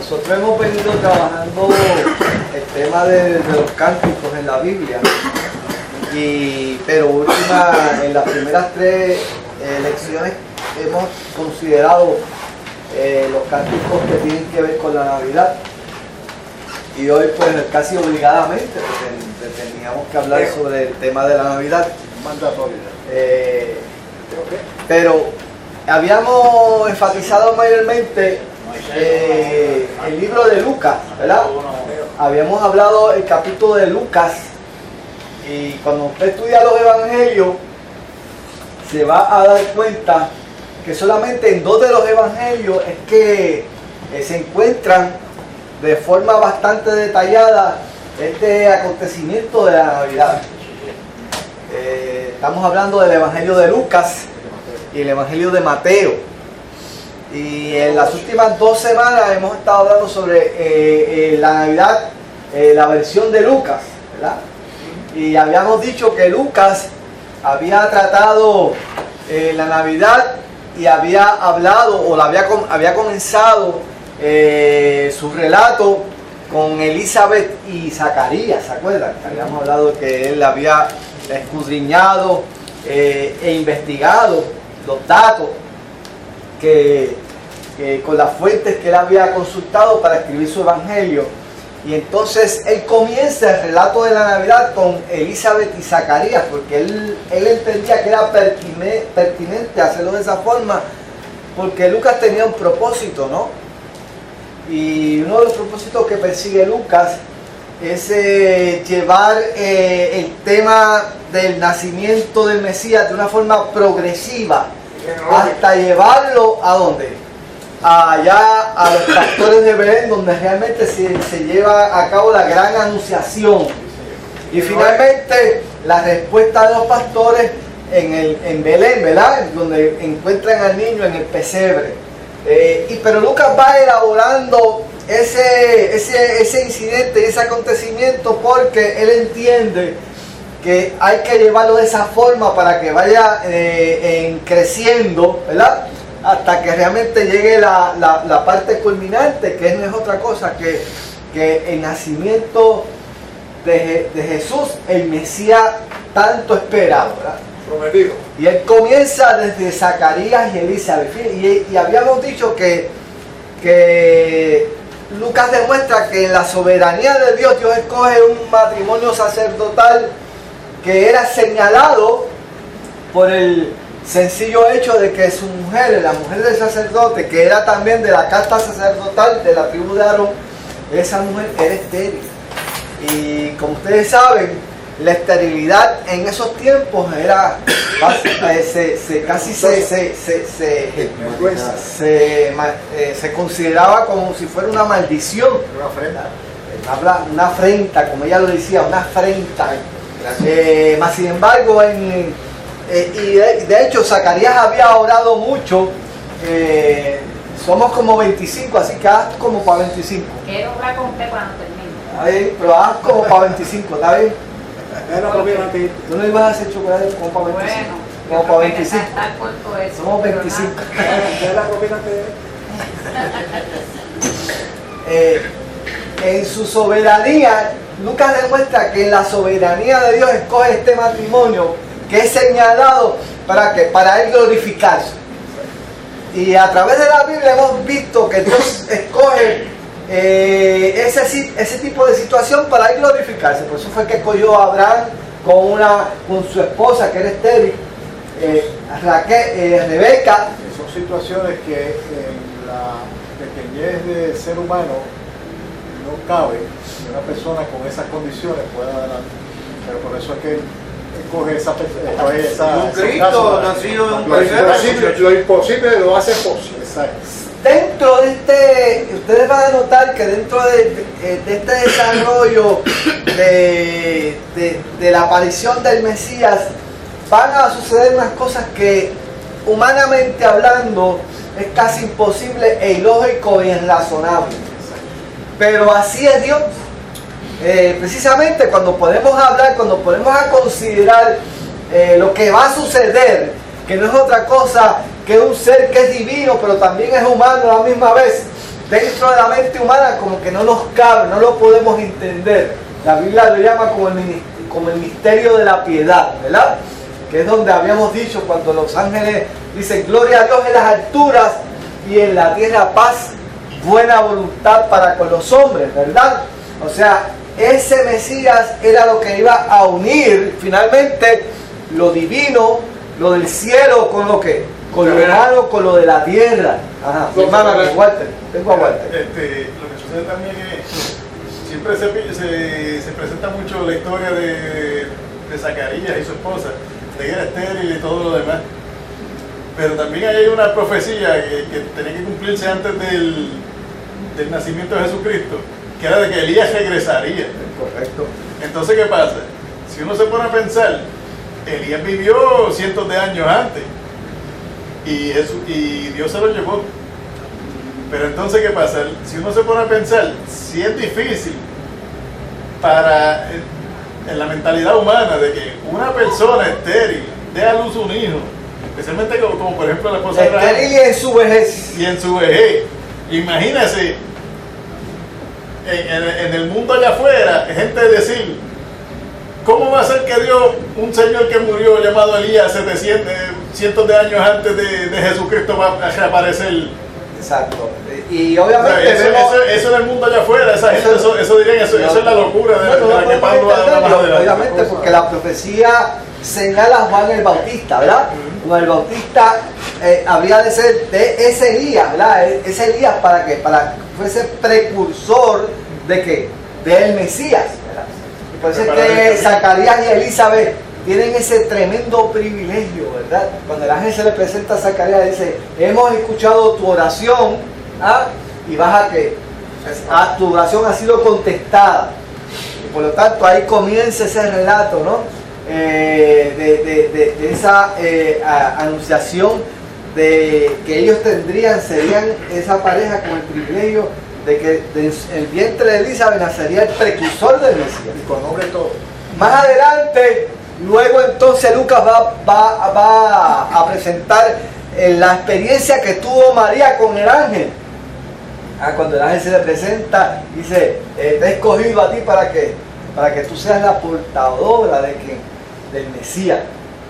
Nosotros hemos venido trabajando el tema de los cánticos en la Biblia, pero en las primeras 3 lecciones hemos considerado los cánticos que tienen que ver con la Navidad. Y hoy pues casi obligadamente porque teníamos que hablar sobre el tema de la Navidad. Pero habíamos enfatizado mayormente el libro de Lucas, ¿verdad? Habíamos hablado el capítulo de Lucas, y cuando usted estudia los evangelios se va a dar cuenta que solamente en 2 de los evangelios es que se encuentran de forma bastante detallada este acontecimiento de la Navidad. Estamos hablando del evangelio de Lucas y el evangelio de Mateo. Y en las últimas 2 semanas hemos estado hablando sobre la Navidad, la versión de Lucas, ¿verdad? Y habíamos dicho que Lucas había tratado la Navidad y había hablado, o había comenzado su relato con Elizabeth y Zacarías, ¿se acuerdan? Habíamos hablado que él había escudriñado e investigado los datos que con las fuentes que él había consultado para escribir su evangelio. Y entonces él comienza el relato de la Navidad con Elizabeth y Zacarías, porque él entendía que era pertinente hacerlo de esa forma, porque Lucas tenía un propósito, ¿no? Y uno de los propósitos que persigue Lucas es llevar el tema del nacimiento del Mesías de una forma progresiva, hasta llevarlo ¿a dónde? Allá a los pastores de Belén, donde realmente se lleva a cabo la gran anunciación. Y finalmente la respuesta de los pastores en Belén, ¿verdad? Donde encuentran al niño en el pesebre. Pero Lucas va elaborando ese incidente y ese acontecimiento porque él entiende que hay que llevarlo de esa forma para que vaya creciendo, ¿verdad? Hasta que realmente llegue la parte culminante, que no es otra cosa que el nacimiento de Jesús, el Mesías tanto esperado, ¿verdad? Prometido. Y él comienza desde Zacarías y Elizabeth. Y habíamos dicho que Lucas demuestra que en la soberanía de Dios escoge un matrimonio sacerdotal que era señalado por el sencillo hecho de que su mujer, la mujer del sacerdote, que era también de la casta sacerdotal de la tribu de Aarón, esa mujer era estéril. Y como ustedes saben, la esterilidad en esos tiempos era se consideraba como si fuera una maldición, una afrenta, como ella lo decía, una afrenta. Más sin embargo, y de hecho Zacarías había orado mucho. Somos como 25, así que haz como para 25. Quiero hablar con usted cuando termine. Está bien, pero haz como para 25, ¿está bien? ¿Tú no ibas a hacer chocolate como para 25? Bueno, como para 25. Está corto eso. Somos 25. En su soberanía, Lucas demuestra que en la soberanía de Dios escoge este matrimonio que es señalado para él glorificarse. Y a través de la Biblia hemos visto que Dios escoge ese tipo de situación para él glorificarse. Por eso fue que escogió a Abraham con su esposa que era estéril, Rebeca. Son situaciones que en la pequeñez del ser humano no cabe que una persona con esas condiciones pueda adelante. Pero por eso es que escoge esa un Cristo nacido en un pesebre. Lo imposible lo hace posible. Exacto. Dentro de ustedes van a notar que dentro de este desarrollo de la aparición del Mesías van a suceder unas cosas que humanamente hablando es casi imposible e ilógico e irrazonable. Pero así es Dios. Precisamente cuando podemos considerar lo que va a suceder, que no es otra cosa que un ser que es divino pero también es humano a la misma vez, dentro de la mente humana como que no nos cabe, no lo podemos entender. La Biblia lo llama como el misterio de la piedad, ¿verdad? Que es donde habíamos dicho cuando los ángeles dicen gloria a Dios en las alturas y en la tierra paz, buena voluntad para con los hombres, ¿verdad? O sea, ese Mesías era lo que iba a unir finalmente lo divino, lo del cielo con lo que, con lo humano, con lo de la tierra. Ajá, mi hermana, Walter, tengo a Walter. Lo que sucede también es, siempre se presenta mucho la historia de Zacarías y su esposa, de que era estéril y todo lo demás. Pero también hay una profecía que tenía que cumplirse antes del nacimiento de Jesucristo, que era de que Elías regresaría. Correcto. Entonces, ¿qué pasa? Si uno se pone a pensar, Elías vivió cientos de años antes y Dios se lo llevó. Pero entonces, ¿qué pasa? Si uno se pone a pensar, si es difícil en la mentalidad humana de que una persona estéril dé a luz un hijo, especialmente como por ejemplo la esposa de Abraham, estéril y en su vejez. y en su vejez, imagínese en el mundo allá afuera, gente decir, ¿cómo va a ser que Dios, un señor que murió llamado Elías cientos de años antes de Jesucristo, va a reaparecer? Exacto. Y obviamente eso en el mundo allá afuera, esa gente, eso dirían, eso es la locura de la que Pablo habla más adelante. Obviamente, porque la profecía señala a Juan el Bautista, ¿verdad? Juan el Bautista habría de ser de ese Elías, ¿verdad? Ese Elías para que fuese precursor de que del Mesías, ¿verdad? Y por eso es que Zacarías y Elizabeth tienen ese tremendo privilegio, ¿verdad? Cuando el ángel se le presenta a Zacarías, dice, hemos escuchado tu oración, ¿ah? Y vas a que tu oración ha sido contestada. Y por lo tanto ahí comienza ese relato, ¿no? De esa anunciación de que ellos serían esa pareja con el privilegio de que el vientre de Elizabeth nacería el precursor del Mesías. Y con nombre todo. Más adelante, luego entonces Lucas va a presentar la experiencia que tuvo María con el ángel. Cuando el ángel se le presenta, dice, te he escogido a ti para que tú seas la portadora del Mesías,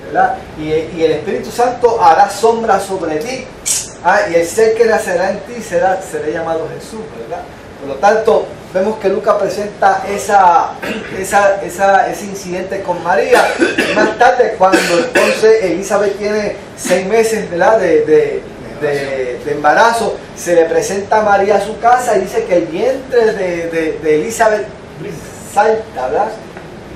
¿verdad? Y el Espíritu Santo hará sombra sobre ti, y el ser que nacerá en ti será llamado Jesús, ¿verdad? Por lo tanto, vemos que Lucas presenta ese incidente con María. Y más tarde, cuando entonces Elizabeth tiene 6 meses, ¿verdad? de embarazo, se le presenta a María a su casa y dice que el vientre de Elizabeth salta, ¿verdad?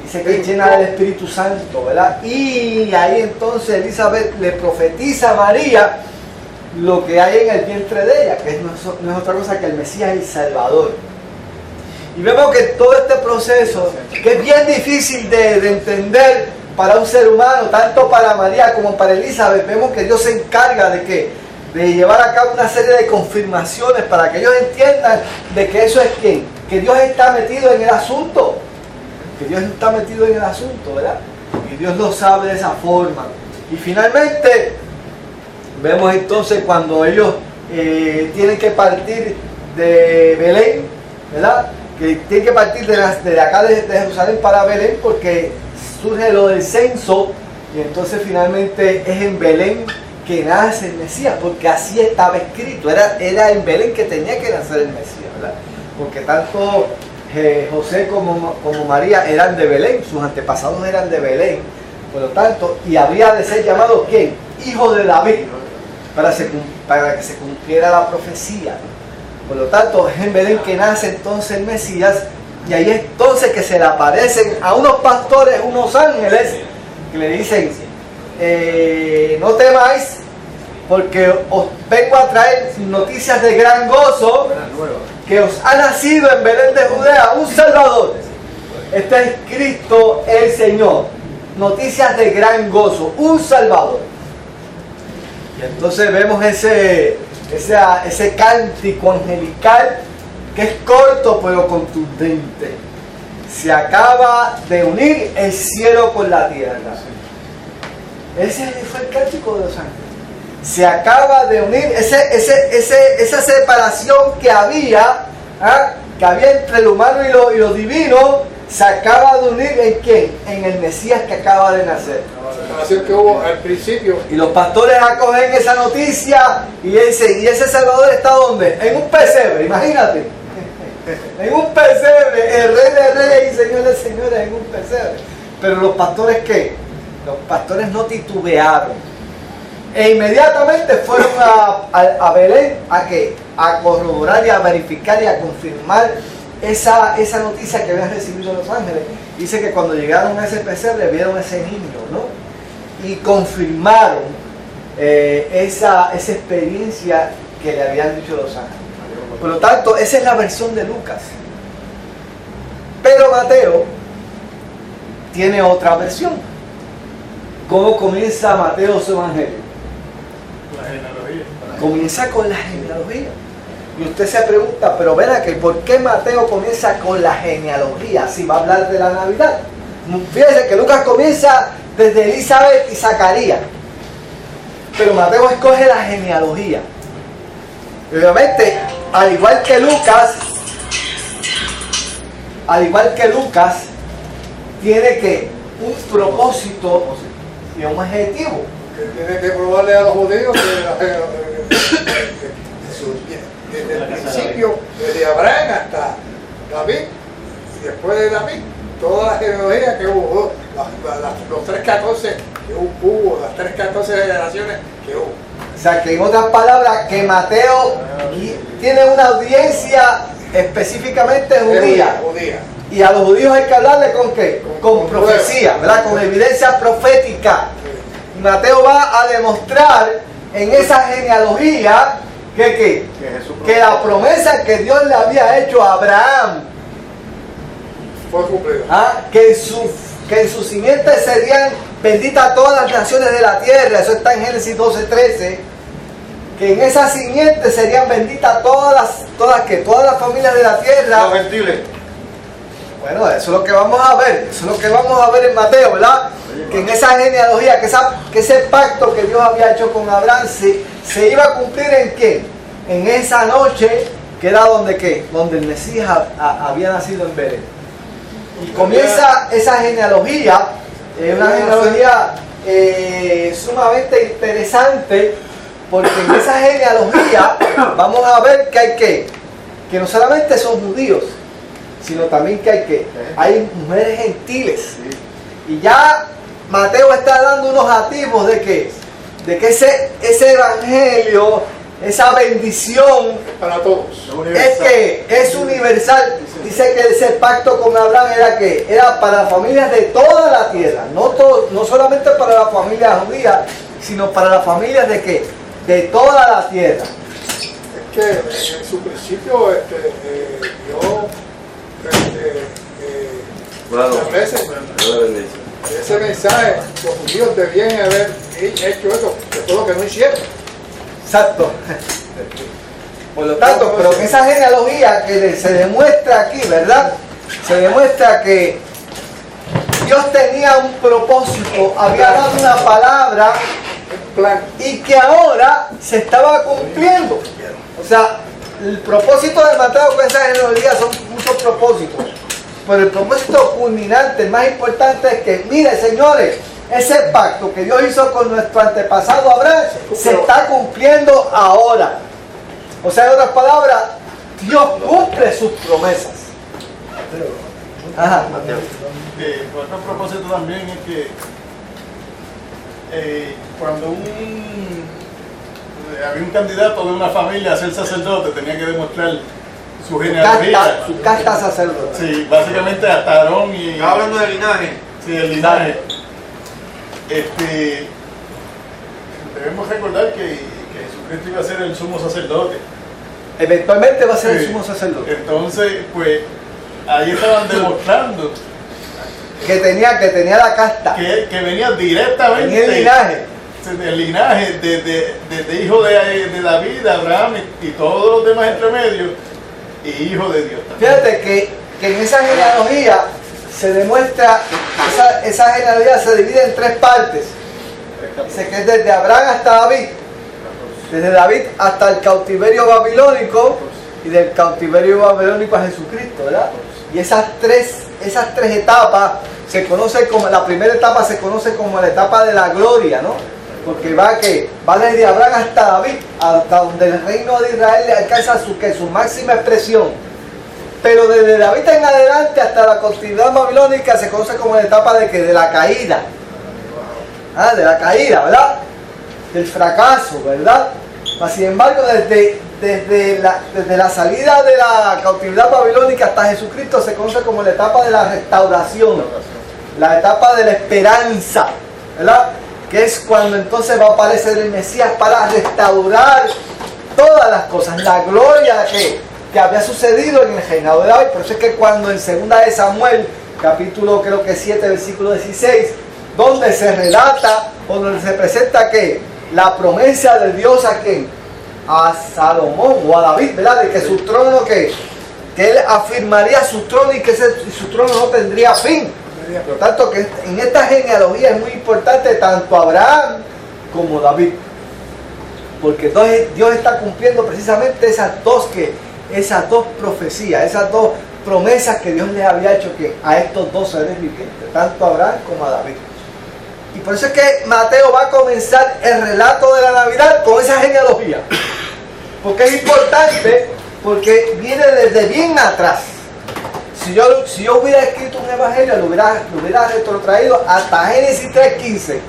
Dice que es llena del Espíritu Santo, ¿verdad? Y ahí entonces Elizabeth le profetiza a María lo que hay en el vientre de ella, que no es otra cosa que el Mesías, el Salvador. Y vemos que todo este proceso, que es bien difícil de entender para un ser humano, tanto para María como para Elizabeth, vemos que Dios se encarga de llevar a cabo una serie de confirmaciones para que ellos entiendan de que eso es quién, que Dios está metido en el asunto, ¿verdad? Y Dios lo sabe de esa forma. Y finalmente vemos entonces cuando ellos tienen que partir de Belén, ¿verdad? Que tienen que partir de acá de Jerusalén para Belén porque surge lo del censo y entonces finalmente es en Belén que nace el Mesías, porque así estaba escrito, era en Belén que tenía que nacer el Mesías, ¿verdad? Porque tanto José como María eran de Belén, sus antepasados eran de Belén, por lo tanto, y habría de ser llamado ¿quién? Hijo de David, para que se cumpliera la profecía. Por lo tanto, es en Belén que nace entonces el Mesías, y ahí entonces que se le aparecen a unos pastores, unos ángeles, que le dicen, no temáis, porque os vengo a traer noticias de gran gozo, que os ha nacido en Belén de Judea un Salvador. Este es Cristo el Señor. Noticias de gran gozo, un Salvador. Y entonces vemos ese cántico angelical que es corto pero contundente. Se acaba de unir el cielo con la tierra. Ese fue el cántico de los ángeles. se acaba de unir, esa separación que había entre el humano y lo divino, se acaba de unir ¿en quién? En el Mesías que acaba de nacer. Así que hubo al principio. Y los pastores acogen esa noticia y dicen, ¿y ese Salvador está dónde? En un pesebre, imagínate. En un pesebre, el Rey de Reyes y Señor de Señores en un pesebre. Pero los pastores, ¿qué? Los pastores no titubearon. E inmediatamente fueron a Belén a corroborar y a verificar y a confirmar esa noticia que habían recibido los ángeles. Dice que cuando llegaron a ese pesebre vieron a ese niño, ¿no? Y confirmaron esa experiencia que le habían dicho los ángeles. Por lo tanto, esa es la versión de Lucas. Pero Mateo tiene otra versión. ¿Cómo comienza Mateo su evangelio? La genealogía. Comienza con la genealogía. Y usted se pregunta, pero ven aquí, ¿por qué Mateo comienza con la genealogía si va a hablar de la Navidad? Fíjense que Lucas comienza desde Elizabeth y Zacarías. Pero Mateo escoge la genealogía. Y obviamente, al igual que Lucas, tiene que un propósito y un objetivo. Tiene que probarle a los judíos que desde el principio, desde Abraham hasta David, y después de David, toda la genealogía que hubo, los 314 que hubo, las 314 generaciones que hubo. O sea, que en otras palabras, que Mateo tiene una audiencia específicamente judía. Y a los judíos hay que hablarle ¿con qué? Con profecía, ¿verdad? Con evidencia profética. Y Mateo va a demostrar en esa genealogía que la promesa que Dios le había hecho a Abraham fue cumplida. Que en su simiente serían benditas todas las naciones de la tierra. Eso está en Génesis 12:13. Que en esa simiente serían benditas todas las familias de la tierra. Los gentiles. Bueno, eso es lo que vamos a ver. Eso es lo que vamos a ver en Mateo, ¿verdad? Que en esa genealogía, que ese pacto que Dios había hecho con Abraham se iba a cumplir ¿en qué? En esa noche que era donde el Mesías había nacido en Belén. Y comienza esa genealogía, una genealogía sumamente interesante, porque en esa genealogía vamos a ver que no solamente son judíos, sino también que hay mujeres gentiles. Y ya Mateo está dando unos atisbos de que ese evangelio, esa bendición para todos, es universal. Dice que ese pacto con Abraham era para familias de toda la tierra, no solamente para la familia judía, sino para las familias de toda la tierra. Es que en su principio ese mensaje, los judíos debían haber hecho eso, que fue lo que no hicieron. Exacto. Por lo tanto, pero en esa genealogía que se demuestra aquí, ¿verdad? Se demuestra que Dios tenía un propósito, había dado una palabra, un plan, y que ahora se estaba cumpliendo. O sea, el propósito de Mateo con esa genealogía son muchos propósitos. Pero el propósito culminante, el más importante es que, mire señores, ese pacto que Dios hizo con nuestro antepasado Abraham se está cumpliendo ahora. O sea, en otras palabras, Dios cumple sus promesas. Ajá. Otro propósito también es que cuando había un candidato de una familia a ser sacerdote, tenía que demostrar su genealogía. Su casta sacerdote. Sí, básicamente hasta Aarón y... Estaba hablando del linaje. Sí, el linaje. Debemos recordar que Jesucristo iba a ser el sumo sacerdote. Eventualmente va a ser el sumo sacerdote. Entonces, pues, ahí estaban demostrando que tenía la casta. Que venía directamente del linaje. de hijo de David, de Abraham y todos los demás entre medio, y hijo de Dios también. Fíjate que en esa genealogía se demuestra, esa genealogía se divide en tres partes. Dice que es desde Abraham hasta David. Desde David hasta el cautiverio babilónico y del cautiverio babilónico a Jesucristo, ¿verdad? Y esas tres etapas se conocen como, la primera etapa se conoce como la etapa de la gloria, ¿no? Porque va desde Abraham hasta David, hasta donde el reino de Israel alcanza su máxima expresión. Pero desde David en adelante hasta la cautividad babilónica se conoce como la etapa de la caída. De la caída, ¿verdad? Del fracaso, ¿verdad? Mas, sin embargo, desde la salida de la cautividad babilónica hasta Jesucristo se conoce como la etapa de la restauración, la etapa de la esperanza, ¿verdad? Que es cuando entonces va a aparecer el Mesías para restaurar todas las cosas, la gloria que había sucedido en el reinado de David. Por eso es que cuando en 2 de Samuel, capítulo creo que 7, versículo 16, donde se relata, o donde se presenta que la promesa de Dios a quién, a Salomón o a David, ¿verdad? De que su trono, que él afirmaría su trono y que su trono no tendría fin. Por lo tanto, que en esta genealogía es muy importante tanto Abraham como David, porque entonces Dios está cumpliendo precisamente esas dos profecías, esas dos promesas que Dios les había hecho que a estos dos seres vivientes, tanto a Abraham como a David. Y por eso es que Mateo va a comenzar el relato de la Navidad con esa genealogía, porque es importante, porque viene desde bien atrás. Si yo hubiera escrito un evangelio, lo hubiera retrotraído hasta Génesis 3:15,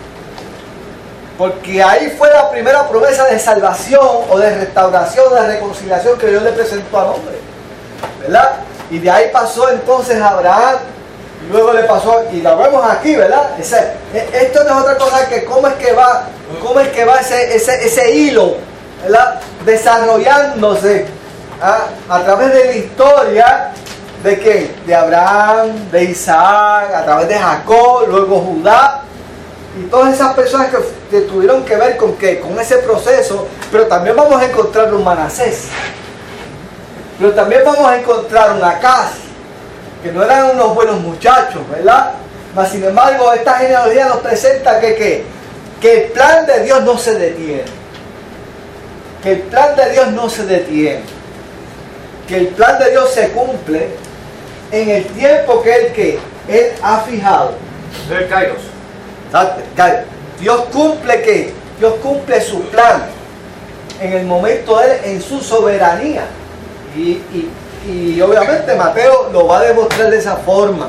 porque ahí fue la primera promesa de salvación o de restauración, de reconciliación que Dios le presentó al hombre, ¿verdad? Y de ahí pasó entonces a Abraham, y luego le pasó, y lo vemos aquí, ¿verdad? Esto no es otra cosa que cómo es que va ese hilo, ¿verdad? Desarrollándose a través de la historia. ¿De qué? De Abraham, de Isaac, a través de Jacob, luego Judá. Y todas esas personas que tuvieron que ver con ese proceso. Pero también vamos a encontrar un Manasés. Pero también vamos a encontrar un Acaz, que no eran unos buenos muchachos, ¿verdad? Mas sin embargo, esta genealogía nos presenta que el plan de Dios no se detiene. Que el plan de Dios no se detiene. Que el plan de Dios se cumple en el tiempo que Él ha fijado. Del Kairos. Dios cumple su plan en el momento de Él, en su soberanía. Y obviamente Mateo lo va a demostrar de esa forma.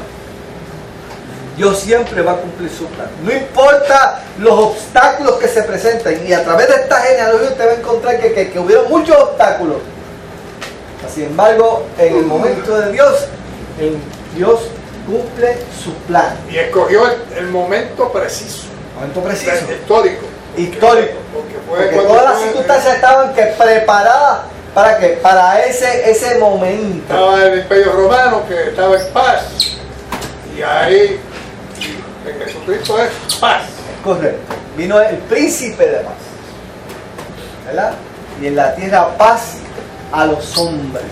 Dios siempre va a cumplir su plan. No importa los obstáculos que se presenten. Y a través de esta genealogía usted va a encontrar que hubieron muchos obstáculos. Sin embargo, en el momento de Dios, Dios cumple su plan. Y escogió el momento preciso. Momento preciso. Histórico. Porque todas las circunstancias estaban preparadas para qué, para ese momento. Estaba el Imperio Romano que estaba en paz. Y ahí en Jesucristo es paz. Correcto. Vino el príncipe de paz, ¿verdad? Y en la tierra paz a los hombres,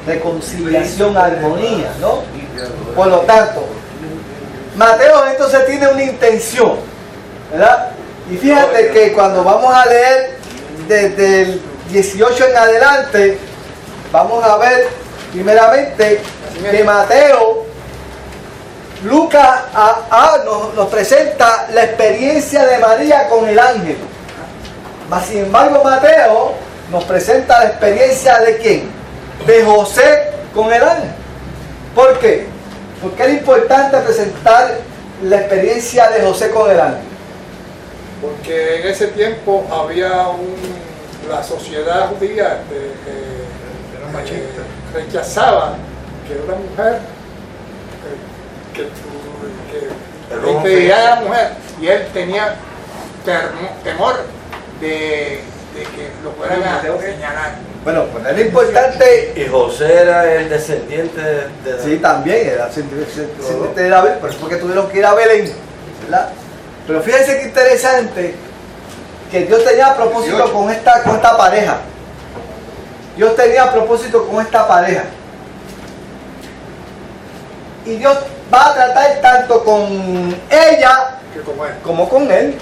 reconciliación, armonía, ¿no? Por lo tanto, Mateo entonces tiene una intención, ¿verdad? Y fíjate que cuando vamos a leer desde el 18 en adelante, vamos a ver primeramente que Mateo, Lucas nos presenta la experiencia de María con el ángel. Mas sin embargo Mateo nos presenta la experiencia de ¿quién? De José con el ángel. ¿Por qué? Porque era importante presentar la experiencia de José con el ángel. Porque en ese tiempo había la sociedad judía rechazaba que una mujer que llegara a la mujer, y él tenía temor de que lo fueran a señalar. Bueno, pues era importante. Y José era el descendiente de David. Sí, también era descendiente de David, pero es porque tuvieron que ir a Belén, ¿verdad? Pero fíjense qué interesante que Dios tenía propósito con esta pareja. Dios tenía propósito con esta pareja. Y Dios va a tratar tanto con ella como con él.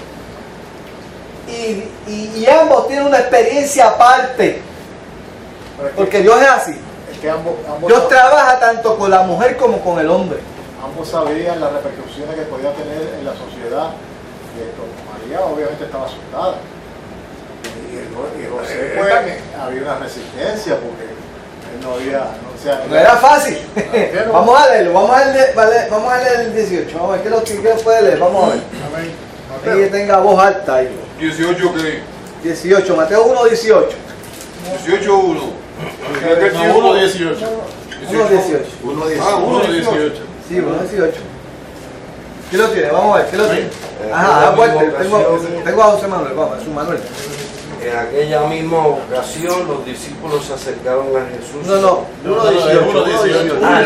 y ambos tienen una experiencia aparte. Porque Dios es así. Es que ambos Dios trabaja tanto con la mujer como con el hombre. ambos sabían las repercusiones que podía tener en la sociedad. Y esto, María obviamente estaba asustada. Y José, pues, había una resistencia porque él no había, No era fácil. Vamos a leerlo, vamos a leer el 18. Vamos a ver qué puede leer, vamos a ver. Amén. Que tenga voz alta ahí. 18 que 18, Mateo 1, 18. 18 1. No, 1:18. 1, 18. 1:18. Sí, 1, 18. ¿Quién lo tiene? Vamos a ver, ¿quién lo tiene? Ajá, da fuerte. Tengo a José Manuel, vamos, es un Manuel. En aquella misma ocasión los discípulos se acercaron a Jesús. No, 1:18. 1:18. Ah,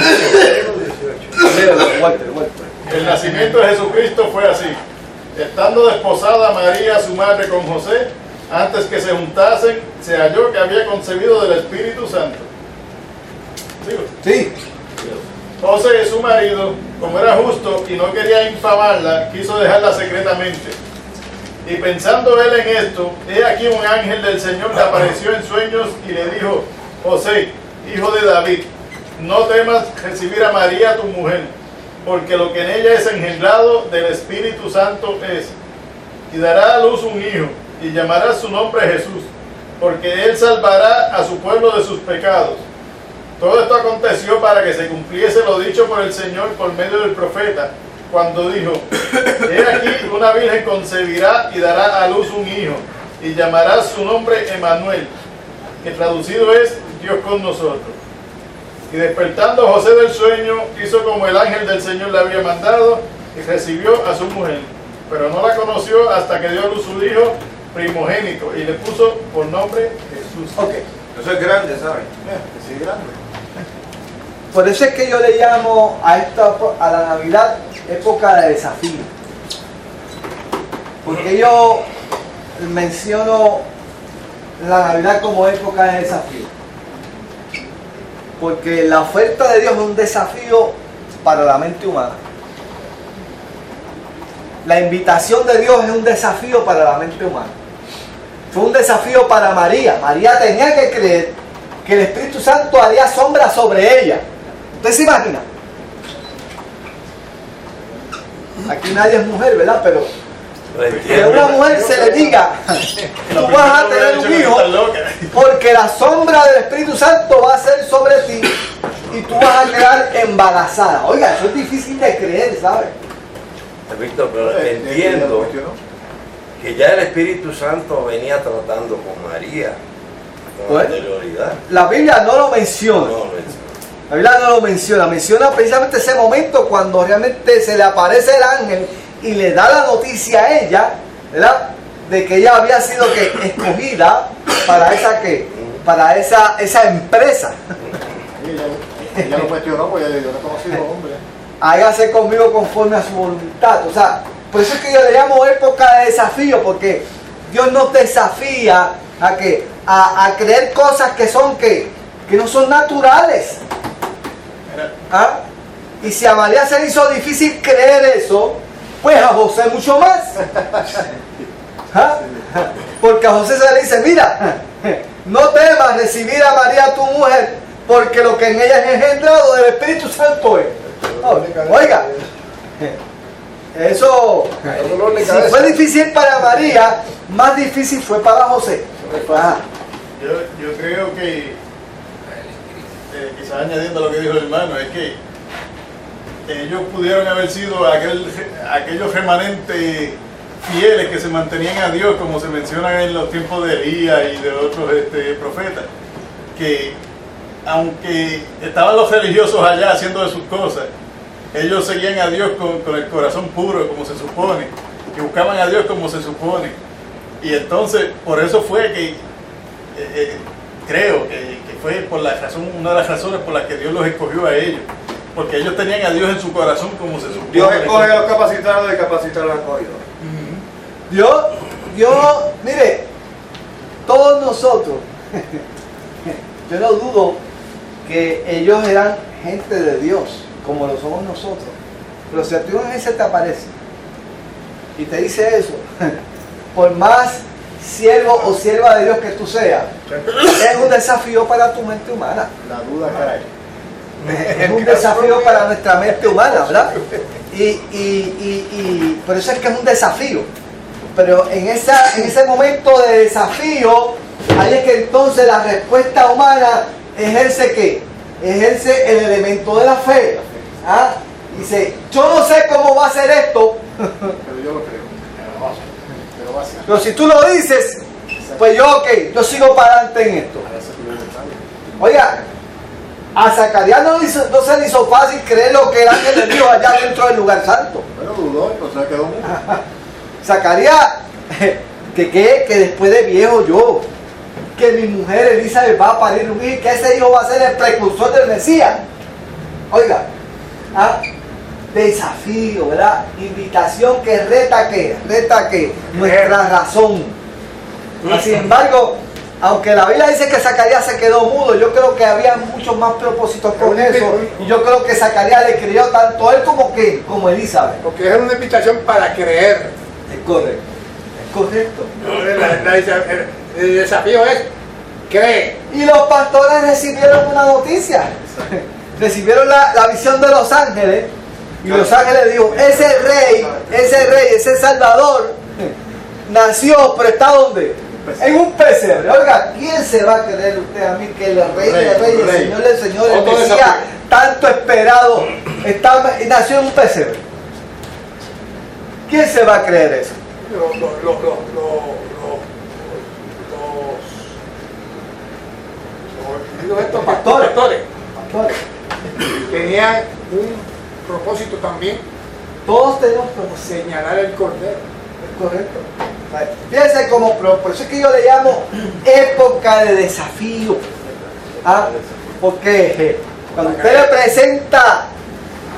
1:18. Walter. El nacimiento de Jesucristo fue así. Estando desposada María, su madre, con José, antes que se juntasen, se halló que había concebido del Espíritu Santo. ¿Sigo? Sí. José, su marido, como era justo y no quería infamarla, quiso dejarla secretamente. Y pensando él en esto, he aquí un ángel del Señor le apareció en sueños y le dijo: José, hijo de David, no temas recibir a María tu mujer, porque lo que en ella es engendrado del Espíritu Santo es, y dará a luz un hijo, y llamará su nombre Jesús, porque él salvará a su pueblo de sus pecados. Todo esto aconteció para que se cumpliese lo dicho por el Señor por medio del profeta, cuando dijo: he aquí una virgen concebirá y dará a luz un hijo, y llamará su nombre Emmanuel, que traducido es Dios con nosotros. Y despertando José del sueño, hizo como el ángel del Señor le había mandado, y recibió a su mujer, pero no la conoció hasta que dio a luz su hijo primogénito, y le puso por nombre Jesús. Ok. Eso es grande, ¿sabes? Sí, grande. Por eso es que yo le llamo a la Navidad época de desafío. Porque yo menciono la Navidad como época de desafío. Porque la oferta de Dios es un desafío para la mente humana. La invitación de Dios es un desafío para la mente humana. Fue un desafío para María. María tenía que creer que el Espíritu Santo haría sombra sobre ella. ¿Usted se imagina? Aquí nadie es mujer, ¿verdad? Pero que a una mujer se le diga: tú vas a tener un hijo porque la sombra del Espíritu Santo va a ser sobre ti y tú vas a quedar embarazada. Oiga, eso es difícil de creer, ¿sabes? Víctor, pero entiendo que ya el Espíritu Santo venía tratando con María con Pues, anterioridad. La Biblia no lo menciona. No, La Biblia no lo menciona. Menciona precisamente ese momento cuando realmente se le aparece el ángel y le da la noticia a ella, ¿verdad?, de que ella había sido escogida para esa empresa. Ella lo cuestionó porque yo no he conocido hombre. Hágase conmigo conforme a su voluntad. O sea, por eso es que yo le llamo época de desafío, porque Dios nos desafía a creer cosas que no son naturales. ¿Ah? Y si a María se le hizo difícil creer eso, pues a José mucho más. ¿Ah? Porque a José se le dice: mira, no temas recibir a María tu mujer, porque lo que en ella es engendrado del Espíritu Santo es. Oiga, eso, si fue difícil para María, más difícil fue para José. Ah. Yo creo que, quizás añadiendo lo que dijo el hermano, es que ellos pudieron haber sido aquellos remanentes fieles que se mantenían a Dios, como se menciona en los tiempos de Elías y de otros profetas, que aunque estaban los religiosos allá haciendo de sus cosas, ellos seguían a Dios con el corazón puro, como se supone, que buscaban a Dios como se supone. Y entonces, por eso fue que creo que fue por una de las razones por las que Dios los escogió a ellos, porque ellos tenían a Dios en su corazón como se supone. Dios escoge a los capacitados y capacita a los escogidos. Dios, mire, todos nosotros, yo no dudo que ellos eran gente de Dios, como lo somos nosotros. Pero si a ti un ángel se te aparece y te dice eso, por más siervo o sierva de Dios que tú seas, es un desafío para tu mente humana. La duda cae. Es un desafío para nuestra mente humana, ¿verdad? Y por eso es que es un desafío. Pero en ese momento de desafío, ahí es que entonces la respuesta humana ejerce ¿qué? Ejerce el elemento de la fe. ¿Ah? Dice, yo no sé cómo va a ser esto, Pero yo lo creo. Pero va a ser. pero si tú lo dices, pues yo, ok, yo sigo para adelante en esto. Oiga, a Zacarías no se le hizo fácil creer lo que el ángel le dijo allá dentro del lugar santo. Bueno, dudó, entonces quedó mudo. Zacarías, que después de viejo yo, que mi mujer Elizabeth va a parir un hijo y que ese hijo va a ser el precursor del Mesías. Oiga, desafío, ¿verdad? Invitación que reta que nuestra razón. Sin embargo, aunque la Biblia dice que Zacarías se quedó mudo, yo creo que había muchos más propósitos con eso. Y yo creo que Zacarías le creyó tanto él como Elizabeth. Porque es una invitación para creer. Es correcto. Es correcto. El desafío es cree. Y los pastores recibieron una noticia. Recibieron la visión de los ángeles. Y los ángeles dijo, ese rey, ese salvador, nació, pero ¿está dónde? En un pesebre. Oiga, ¿quién se va a creer usted a mí que el rey de reyes, el señor del señor, el Mesías, tanto esperado, nació en un pesebre? ¿Quién se va a creer eso? Estos pastores Pastores. tenían un propósito también, Todos tenemos propósito. señalar el cordero. Es correcto. Fíjense como, por eso es que yo le llamo época de desafío. Porque cuando usted le presenta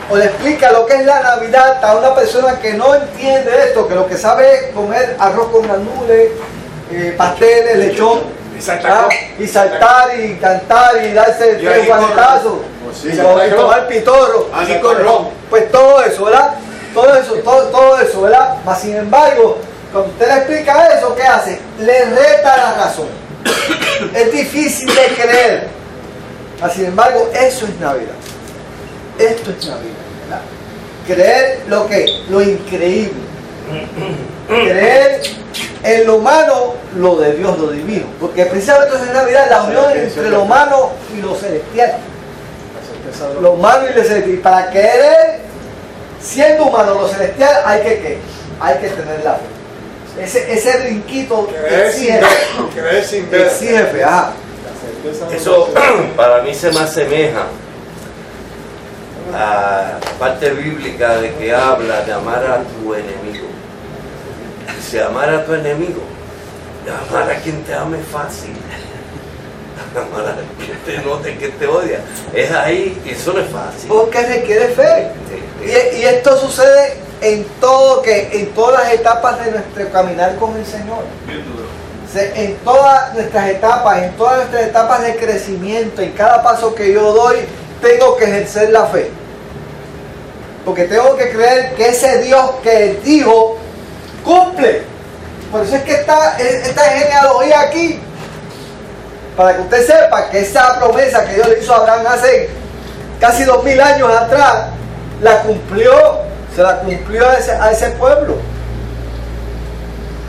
o le explica lo que es la Navidad a una persona que no entiende esto, que lo que sabe es comer arroz con gandules, pasteles, lechón, y saltar y cantar y darse tres guantazos, y tomar pitorro, Así con ron. pues todo eso, ¿verdad? Todo eso, ¿verdad? Mas sin embargo, cuando usted le explica eso, ¿qué hace? Le reta la razón. Es difícil de creer. Mas sin embargo, eso es Navidad. Esto es Navidad, ¿verdad? Creer lo increíble. Creer en lo humano, lo de Dios, lo divino. Porque precisamente es Navidad, la unión entre lo humano y lo celestial. Lo humano y lo celestial. Y para creer, siendo humano lo celestial, hay que tener la fe. Ese brinquito Creer sin ver. exige fe. Eso para mí se me asemeja a parte bíblica de que habla de amar a tu enemigo. Dice, amar a tu enemigo, amar a quien te ame fácil, amar a quien te note que te odia, es ahí, y eso no es fácil. Porque requiere fe. Y esto sucede en todas las etapas de nuestro caminar con el Señor. En todas nuestras etapas de crecimiento, en cada paso que yo doy, tengo que ejercer la fe. Porque tengo que creer que ese Dios que dijo, cumple. Por eso es que esta genealogía aquí, para que usted sepa que esa promesa que Dios le hizo a Abraham hace casi 2000 años atrás, se la cumplió a ese pueblo.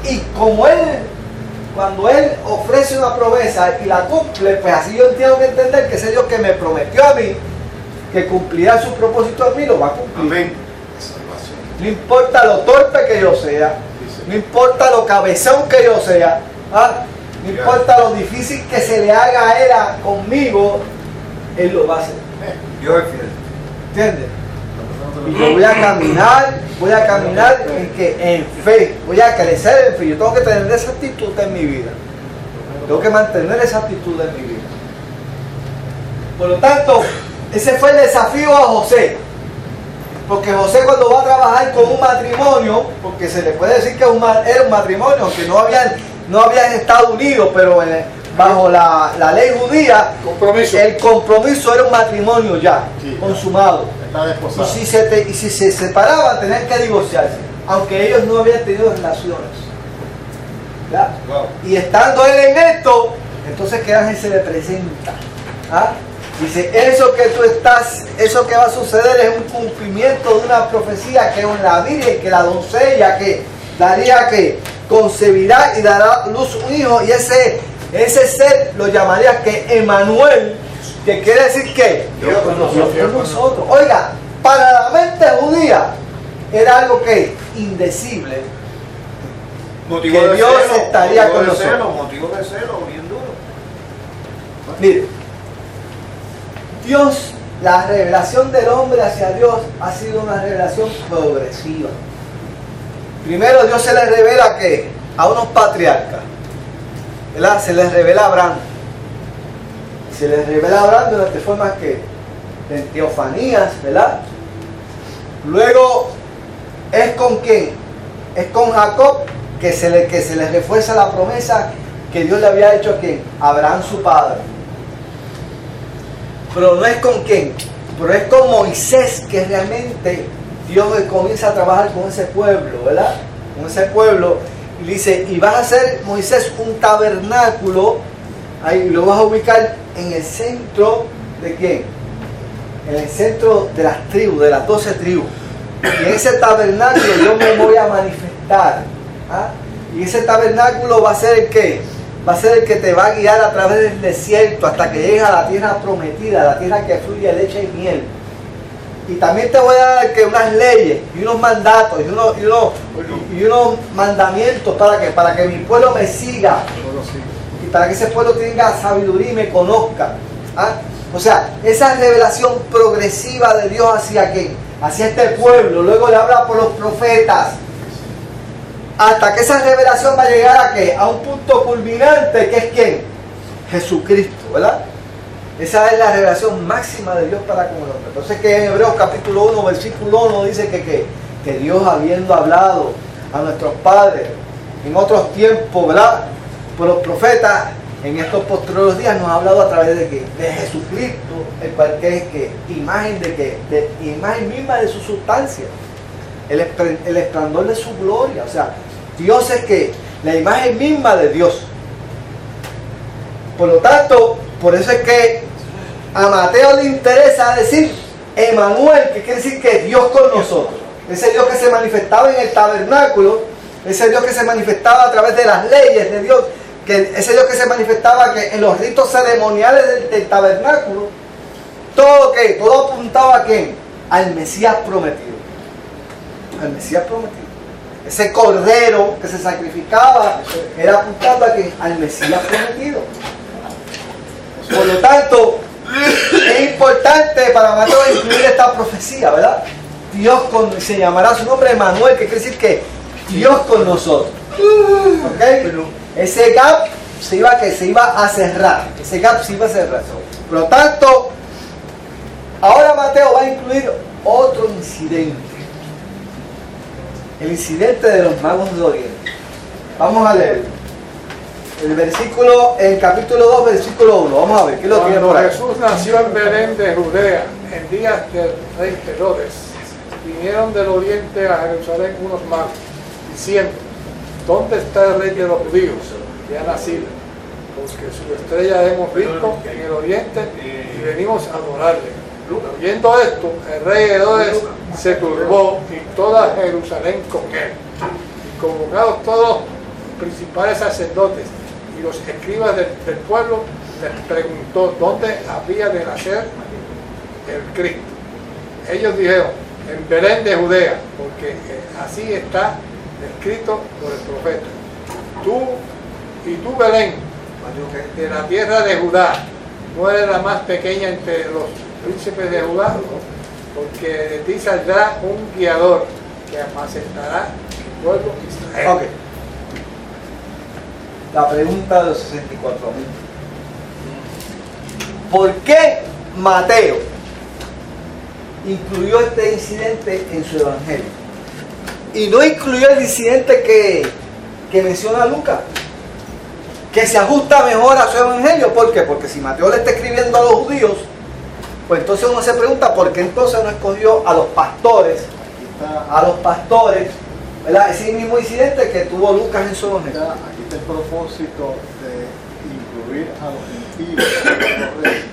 Y como cuando Él ofrece una promesa y la cumple, pues así yo tengo que entender que ese Dios que me prometió a mí, que cumplirá su propósito en mí, lo va a cumplir. Amén. No importa lo torpe que yo sea, no importa lo cabezón que yo sea, no importa lo difícil que se le haga a Él conmigo, Él lo va a hacer. Yo es fiel. ¿Entiendes? Y yo voy a caminar en fe, voy a crecer en fe. Yo tengo que tener esa actitud en mi vida. Tengo que mantener esa actitud en mi vida. Por lo tanto, ese fue el desafío a José. Porque José, cuando va a trabajar con un matrimonio, porque se le puede decir que era un matrimonio, aunque no habían estado unidos, pero bajo la ley judía, el compromiso era un matrimonio ya, consumado. Y si se separaban, tenían que divorciarse, aunque ellos no habían tenido relaciones. ¿verdad? Wow. Y estando él en esto, entonces que ángel se le presenta. ¿Ah? Dice, eso que va a suceder es un cumplimiento de una profecía que es la Virgen, que la doncella que daría que concebirá y dará luz un hijo, y ese ser lo llamaría que Emmanuel, que quiere decir que Dios con nosotros. Oiga, para la mente judía era algo que indecible, Motivo que de Dios celo, estaría motivo con de nosotros. celo, motivo de celo, bien duro. Mire, Dios, la revelación del hombre hacia Dios ha sido una revelación progresiva. Primero Dios se le revela que a unos patriarcas, ¿verdad? Se les revela a Abraham. Se les revela a Abraham de las formas que en teofanías, ¿verdad? Luego es con quién, es con Jacob que se le refuerza la promesa que Dios le había hecho a quién, a Abraham su padre. Pero no es con quién, pero es con Moisés que realmente Dios comienza a trabajar con ese pueblo, ¿verdad? Con ese pueblo, y dice, y vas a hacer, Moisés, un tabernáculo, ahí lo vas a ubicar en el centro de quién, en el centro de las tribus, de las 12 tribus. Y en ese tabernáculo yo me voy a manifestar. ¿Ah? Y ese tabernáculo va a ser el que va a ser el que te va a guiar a través del desierto hasta que llegues a la tierra prometida, la tierra que fluye leche y miel. Y también te voy a dar que unas leyes y unos mandatos y unos mandamientos para que mi pueblo me siga y para que ese pueblo tenga sabiduría y me conozca. ¿Ah? O sea, esa revelación progresiva de Dios hacia quién, hacia este pueblo. Luego le habla por los profetas, hasta que esa revelación va a llegar a ¿qué? A un punto culminante, que es ¿quién? Jesucristo, ¿verdad? Esa es la revelación máxima de Dios para con nosotros. Entonces que en Hebreos capítulo 1, versículo 1 dice que Dios, habiendo hablado a nuestros padres en otros tiempos, ¿verdad? Por los profetas, en estos posteriores días nos ha hablado a través de ¿qué? De Jesucristo, el cual que es que imagen de imagen misma de su sustancia, el esplendor de su gloria. O sea, Dios es que la imagen misma de Dios. Por lo tanto, por eso es que a Mateo le interesa decir Emmanuel, que quiere decir que Dios con nosotros. Ese Dios que se manifestaba en el tabernáculo, ese Dios que se manifestaba a través de las leyes de Dios, ese Dios que se manifestaba que en los ritos ceremoniales del tabernáculo, todo apuntaba a quién, al Mesías prometido. Al Mesías prometido. Ese cordero que se sacrificaba era apuntando a quién, al Mesías prometido. Por lo tanto, es importante para Mateo incluir esta profecía, ¿verdad? Se llamará su nombre Emmanuel, que quiere decir que Dios con nosotros. ¿Okay? Ese gap se iba a cerrar. Ese gap se iba a cerrar. Por lo tanto, ahora Mateo va a incluir otro incidente. El incidente de los magos de Oriente. Vamos a leer. El capítulo 2, versículo 1. Vamos a ver, ¿qué es lo que Cuando por ahí? Jesús nació en Belén de Judea, en días del rey Herodes, vinieron del oriente a Jerusalén unos magos, diciendo, ¿dónde está el rey de los judíos que ha nacido? Porque su estrella hemos visto en el oriente y venimos a adorarle. Oyendo esto, el rey Herodes se turbó y toda Jerusalén con él. Y convocados todos los principales sacerdotes y los escribas del pueblo, les preguntó dónde había de nacer el Cristo. Ellos dijeron, en Belén de Judea, porque así está escrito por el profeta. Tú Belén, de la tierra de Judá, no eres la más pequeña entre los príncipes de Judá, porque de ti saldrá un guiador que apacentará el pueblo de Israel. Ok. La pregunta de los 64.000. ¿Por qué Mateo incluyó este incidente en su evangelio? Y no incluyó el incidente que menciona Lucas, que se ajusta mejor a su evangelio. ¿Por qué? Porque si Mateo le está escribiendo a los judíos, pues entonces uno se pregunta por qué entonces no escogió a los pastores, ¿verdad? Ese mismo incidente que tuvo Lucas en su evangelio. Aquí existe el propósito de incluir a los gentiles en los reyes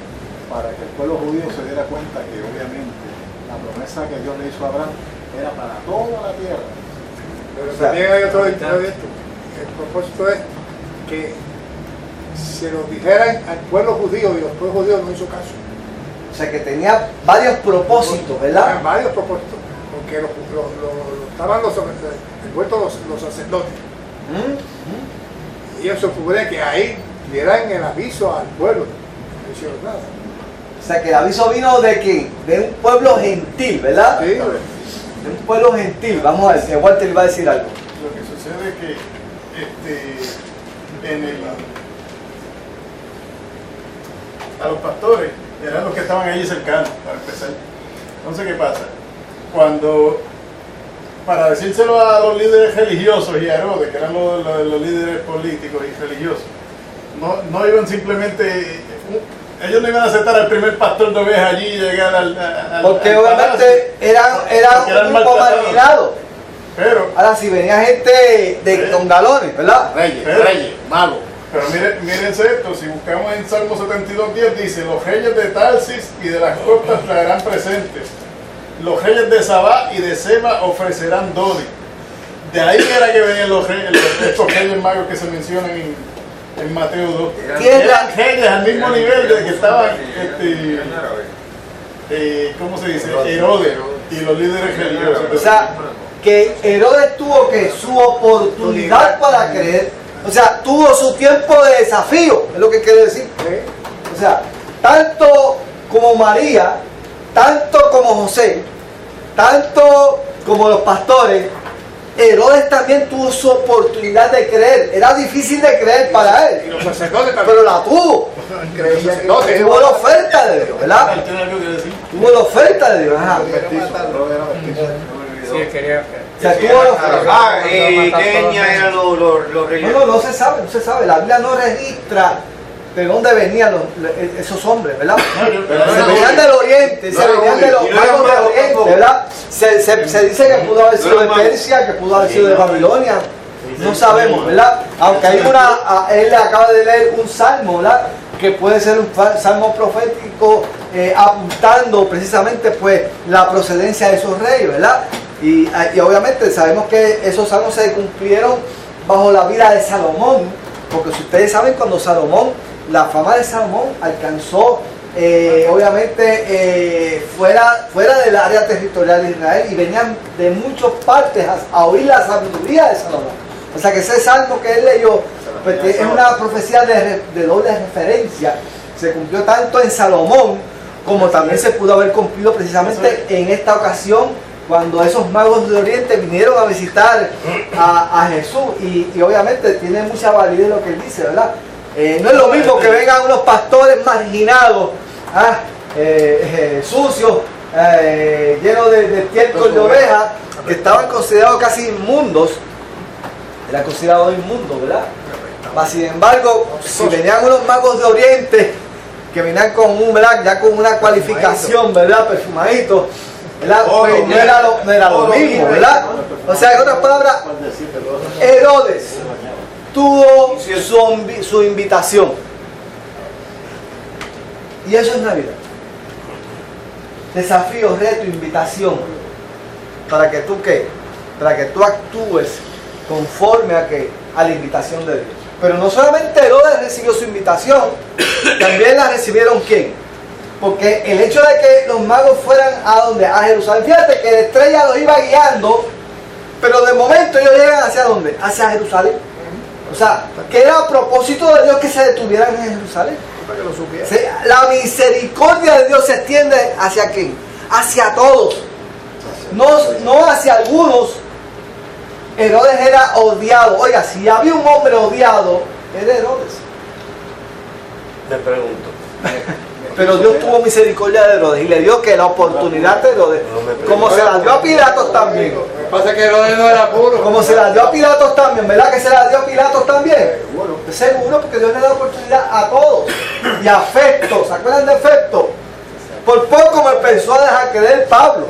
para que el pueblo judío se diera cuenta que obviamente la promesa que Dios le hizo a Abraham era para toda la tierra. Pero también hay otro detalle de esto. El propósito es que se lo dijeran al pueblo judío y los pueblos judíos no hizo caso. O sea que tenía varios propósitos, ¿verdad? Tenían varios propósitos, porque estaban envueltos los sacerdotes. Y eso supone que ahí dieran el aviso al pueblo. No hicieron nada. O sea que el aviso vino de quién? De un pueblo gentil, ¿verdad? Sí, De un pueblo gentil. Vamos a ver, si Walter le va a decir algo. Lo que sucede es que a los pastores eran los que estaban allí cercanos, para empezar. Entonces, ¿qué pasa? Para decírselo a los líderes religiosos y a Herodes, que eran los líderes políticos y religiosos, no iban simplemente, ellos no iban a aceptar al primer pastor de ovejas allí y llegar al Porque obviamente era un grupo marginado. Pero Ahora, si venía gente con galones, ¿verdad? Reyes, magos. Pero mírense esto, si buscamos en Salmo 72:10 dice, los reyes de Tarsis y de las costas traerán presentes, los reyes de Sabá y de Seba ofrecerán dones. De ahí era que venían estos reyes magos que se mencionan en Mateo 2. Eran reyes al mismo nivel de que estaban, ¿cómo se dice? Herodes y los líderes religiosos. O sea, que Herodes tuvo que su oportunidad para creer. O sea, tuvo su tiempo de desafío, es lo que quiere decir. O sea, tanto como María, tanto como José, tanto como los pastores, Herodes también tuvo su oportunidad de creer. Era difícil de creer para él, Y los sacerdotes también. pero la tuvo. Tuvo la oferta de Dios, ¿verdad? ¿Tiene algo que decir? Tuvo la oferta de Dios. Ajá. Sí, quería. O sea, tuvo la oferta. ¿Qué etnia eran los reyes? No se sabe. La Biblia no registra de dónde venían esos hombres, ¿verdad? Se venían del oriente, se venían de los magos del oriente, ¿verdad? Se dice que pudo haber sido de Persia, que pudo haber sido de Babilonia. No sabemos, ¿verdad? Aunque hay él le acaba de leer un salmo, ¿verdad? Que puede ser un salmo profético apuntando precisamente pues la procedencia de esos reyes, ¿verdad? Y obviamente sabemos que esos salmos se cumplieron bajo la vida de Salomón, porque si ustedes saben, cuando la fama de Salomón alcanzó obviamente fuera del área territorial de Israel, y venían de muchas partes a oír la sabiduría de Salomón. O sea que ese salmo que él leyó pues, es una profecía de doble referencia. Se cumplió tanto en Salomón como también se pudo haber cumplido precisamente en esta ocasión, cuando esos magos de Oriente vinieron a visitar a Jesús. Y obviamente tiene mucha validez lo que él dice, ¿verdad? No es lo mismo que vengan unos pastores marginados, sucios, llenos de estiércol de ovejas, que estaban considerados casi inmundos. Era considerado inmundo, ¿verdad? Mas, sin embargo, si venían unos magos de Oriente que venían con ya con una cualificación, ¿verdad? Perfumadito, ¿verdad? Pues no era lo mismo, ¿verdad? O sea, en otras palabras, Herodes tuvo su invitación. Y eso es Navidad. Desafío, reto, invitación. ¿Para que tú qué? Para que tú actúes conforme a la invitación de Dios. Pero no solamente Herodes recibió su invitación, también la recibieron ¿quién? Porque el hecho de que los magos fueran a Jerusalén, fíjate que la estrella los iba guiando, pero de momento ellos llegan ¿hacia dónde? Hacia Jerusalén. O sea, que era a propósito de Dios que se detuvieran en Jerusalén. Para que lo supieran. La misericordia de Dios se extiende ¿hacia quién? Hacia todos. No hacia algunos. Herodes era odiado. Oiga, si había un hombre odiado, era Herodes. Me pregunto. Pero Dios tuvo misericordia de Herodes y le dio que la oportunidad de Herodes, como se la dio a Pilatos también. Lo que pasa es que Herodes no era puro. Como se la dio a Pilatos también, ¿verdad que se la dio a Pilatos también? Seguro, porque Dios le da oportunidad a todos. Y a Festo, ¿se acuerdan de Festo? Por poco me empezó a dejar creer Pablo.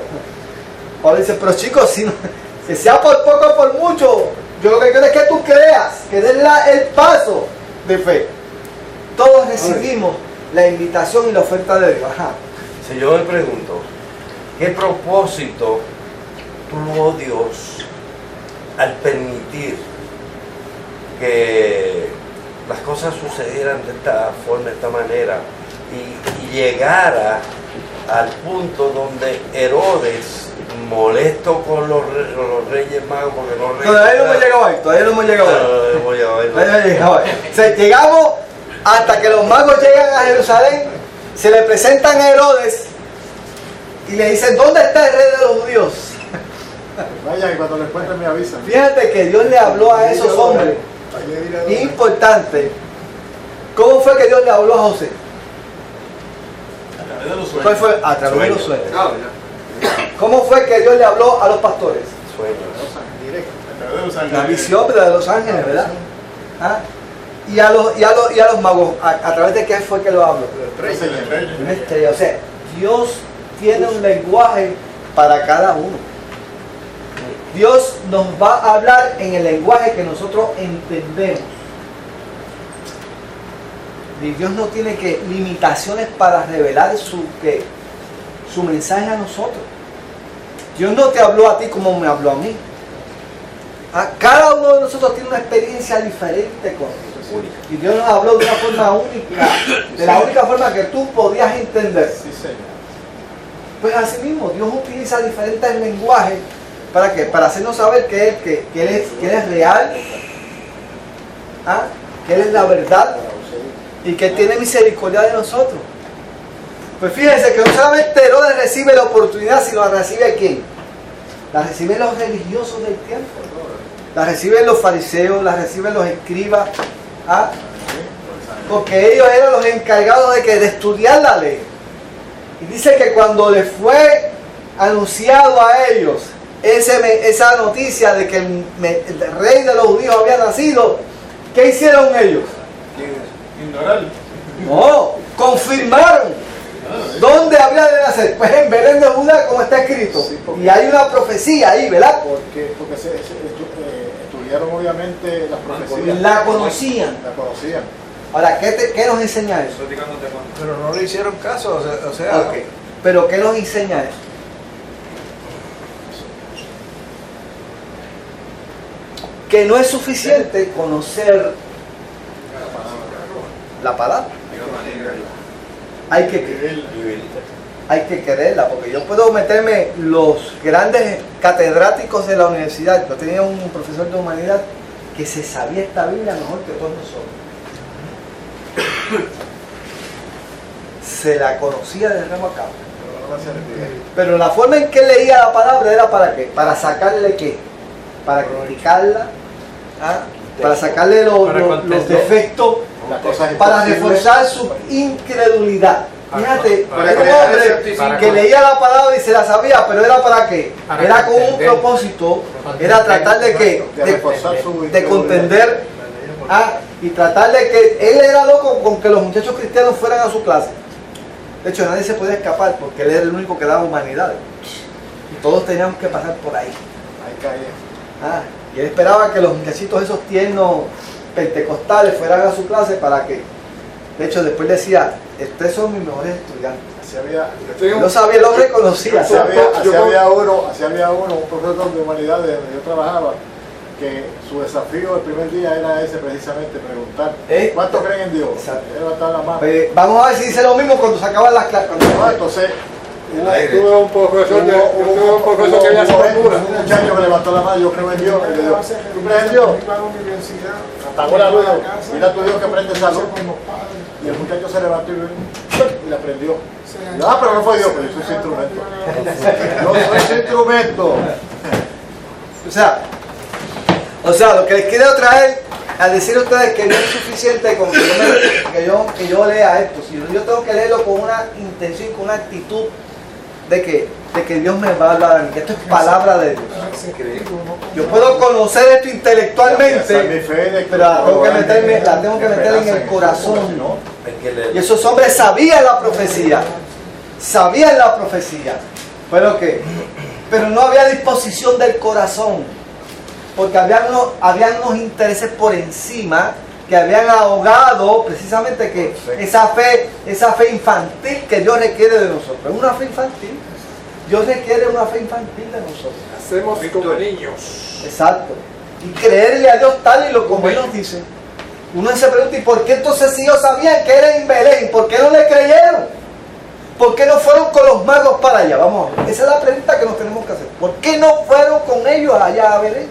Pablo dice, pero chicos, que sea por poco o por mucho, Yo lo que quiero es que tú creas, que des el paso de fe. Todos recibimos la invitación y la oferta de Dios. Ajá. Si yo me pregunto, ¿qué propósito tuvo Dios al permitir que las cosas sucedieran de esta forma, de esta manera, y llegara al punto donde Herodes, molesto con los reyes magos, porque no Todavía no hemos llegado ahí, todavía no hemos llegado ahí. Todavía no hemos llegado ahí. O sea, llegamos hasta que los magos llegan a Jerusalén, se le presentan a Herodes y le dicen, ¿dónde está el rey de los judíos? Vaya, y cuando lo encuentren me avisan. Fíjate que Dios le habló a esos hombres. Importante. ¿Cómo fue que Dios le habló a José? A través de los sueños. ¿Cuál fue? A través de los sueños. ¿Cómo fue que Dios le habló a los pastores? Directo. A través de los ángeles. La visión de los ángeles, ¿verdad? ¿Ah? Y a los magos, ¿a través de qué fue que lo habló? Una estrella. O sea, Dios tiene un lenguaje para cada uno. Dios nos va a hablar en el lenguaje que nosotros entendemos. Y Dios no tiene limitaciones para revelar su mensaje a nosotros. Dios no te habló a ti como me habló a mí. Cada uno de nosotros tiene una experiencia diferente con Dios. Y Dios nos habló de una forma única, de la única forma que tú podías entender. Sí, señor. Pues así mismo, Dios utiliza diferentes lenguajes. ¿Para qué? Para hacernos saber que Él es real, que Él es la verdad y que Él tiene misericordia de nosotros. Pues fíjense que no solamente Herodes recibe la oportunidad, sino la recibe ¿quién? La reciben los religiosos del tiempo, la reciben los fariseos, la reciben los escribas, porque ellos eran los encargados de estudiar la ley. Y dice que cuando les fue anunciado a ellos esa noticia de que el rey de los judíos había nacido, ¿qué hicieron ellos? Ignorar. No, confirmaron. ¿Dónde había de nacer? Pues en Belén de Judá, como está escrito. Sí, y hay una profecía ahí, ¿verdad? Porque estudiaron obviamente las profecías. La conocían. La conocían. Ahora, ¿qué nos enseña eso? Pero no le hicieron caso, o sea, Ok, pero ¿qué nos enseña eso? Que no es suficiente conocer la palabra. Hay que quererla, porque yo puedo meterme los grandes catedráticos de la universidad. Yo tenía un profesor de humanidad que se sabía esta Biblia mejor que todos nosotros. Se la conocía de ramo a cabo. Pero la forma en que leía la palabra era ¿para qué? Para sacarle ¿qué? Para criticarla, para sacarle los defectos, para reforzar su incredulidad. Fíjate, era un hombre que leía la palabra y se la sabía, pero era ¿para qué? Era con un propósito, era tratar de ¿qué? De contender, y tratar de que él era loco con que los muchachos cristianos fueran a su clase. De hecho, nadie se podía escapar porque él era el único que daba humanidades. Y todos teníamos que pasar por ahí. Ahí caía. Y él esperaba que los muchachitos esos tiernos pentecostales fueran a su clase para que, de hecho, después decía, ustedes son mis mejores estudiantes. Así había, No sabía, lo reconocía. así había uno, un profesor de humanidades donde yo trabajaba, que su desafío el primer día era ese precisamente, preguntar ¿cuántos creen en Dios? Levantar la mano. Vamos a ver si dice lo mismo cuando se acaban las clases. Entonces Tuve un profesor que había sepultura. un muchacho que levantó la mano, yo creo en Dios, y le dijo, ¿tú crees en Dios? Apagó la luz, mira tu Dios que prende esa luz. Y el muchacho se levantó y la prendió. Pero no fue Dios, pero yo soy su instrumento. Yo soy su instrumento. O sea, lo que les quiero traer al decir a ustedes que no es suficiente con que yo lea esto, sino yo tengo que leerlo con una intención, con una actitud de que Dios me va a hablar a mí, que esto es palabra de Dios. Yo puedo conocer esto intelectualmente, pero la tengo que meter en el corazón. Y esos hombres sabían la profecía, pero no había disposición del corazón. porque habían unos intereses por encima que habían ahogado precisamente que esa fe infantil que Dios requiere de nosotros. Una fe infantil. Dios requiere una fe infantil de nosotros. Hacemos como niños. Exacto. Y creerle a Dios tal y lo como Él nos dice. Uno se pregunta, ¿y por qué entonces si ellos sabían que era en Belén? ¿Por qué no le creyeron? ¿Por qué no fueron con los magos para allá? Vamos a ver. Esa es la pregunta que nos tenemos que hacer. ¿Por qué no fueron con ellos allá a Belén?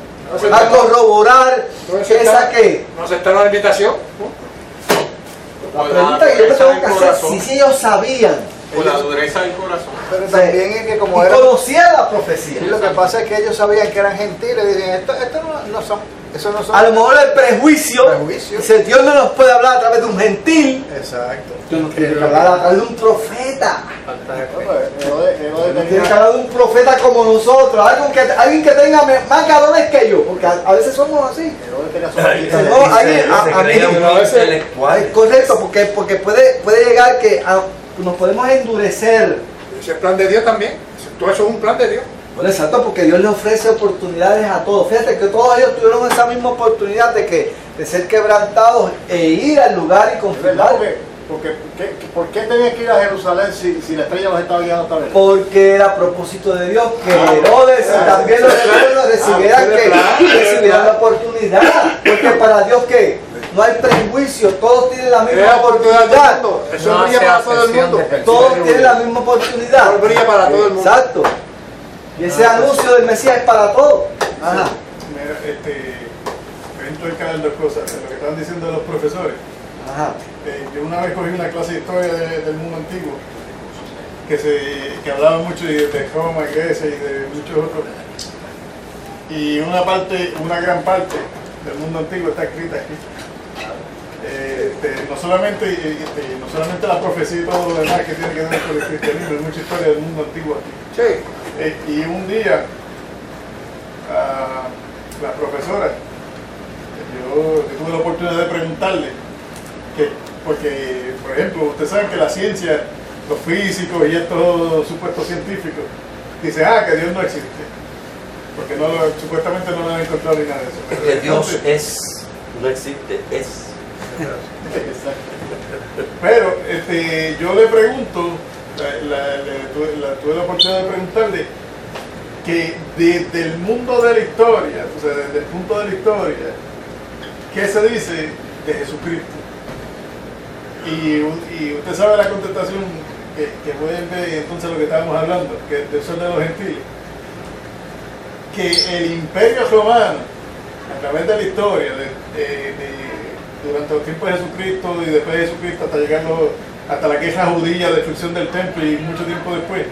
A corroborar esa que... ¿No aceptaron la invitación? La pregunta que yo me tengo que hacer, si ellos sabían. Por la dureza del corazón. Pero también es que como Y era... conocían la profecía. Sí, lo que pasa es que ellos sabían que eran gentiles, y dicen, esto no son, eso no son... A lo mejor el prejuicio. Prejuicio. Dice, Dios no nos puede hablar a través de un gentil. Exacto. Dios nos tiene que hablar a través de un profeta. Nos tiene que hablar de un profeta como nosotros. Alguien que tenga más galones que yo. Porque a veces somos así. Es correcto, porque puede llegar que nos podemos endurecer. Ese es el plan de Dios también. Todo eso es un plan de Dios. Bueno, exacto, porque Dios le ofrece oportunidades a todos. Fíjate que todos ellos tuvieron esa misma oportunidad de ser quebrantados e ir al lugar y confirmar. ¿Por qué tenían que ir a Jerusalén si la estrella los estaba guiando otra vez? Porque era propósito de Dios que Herodes y también los hermanos recibieran la oportunidad. Porque para Dios que no hay prejuicio, todos tienen la misma oportunidad. Eso brilla para todo el mundo. Todos tienen la misma oportunidad. Eso brilla para todo el mundo. Exacto. Y ese anuncio del Mesías es para todos. Ajá. Mira, voy a intercalar dos cosas, lo que estaban diciendo los profesores. Ajá. Yo una vez cogí una clase de historia del mundo antiguo que hablaba mucho de Roma, Grecia y de muchos otros. Y una gran parte del mundo antiguo está escrita aquí. No solamente la profecía y todo lo demás que tiene que ver con el cristianismo, hay mucha historia del mundo antiguo aquí. Sí. Y un día la profesora, yo tuve la oportunidad de preguntarle porque, por ejemplo, ustedes saben que la ciencia, los físicos y estos supuestos científicos dicen que Dios no existe, porque supuestamente no lo han encontrado ni nada de eso. Porque Dios no existe, es. Pero yo le pregunto, tuve la oportunidad de preguntarle que desde el mundo de la historia, o sea, desde el punto de la historia, ¿qué se dice de Jesucristo? Y usted sabe la contestación que vuelve entonces lo que estábamos hablando, que son de los gentiles, que el imperio romano, a través de la historia, durante los tiempos de Jesucristo y después de Jesucristo hasta llegar hasta la queja judía, destrucción del templo y mucho tiempo después,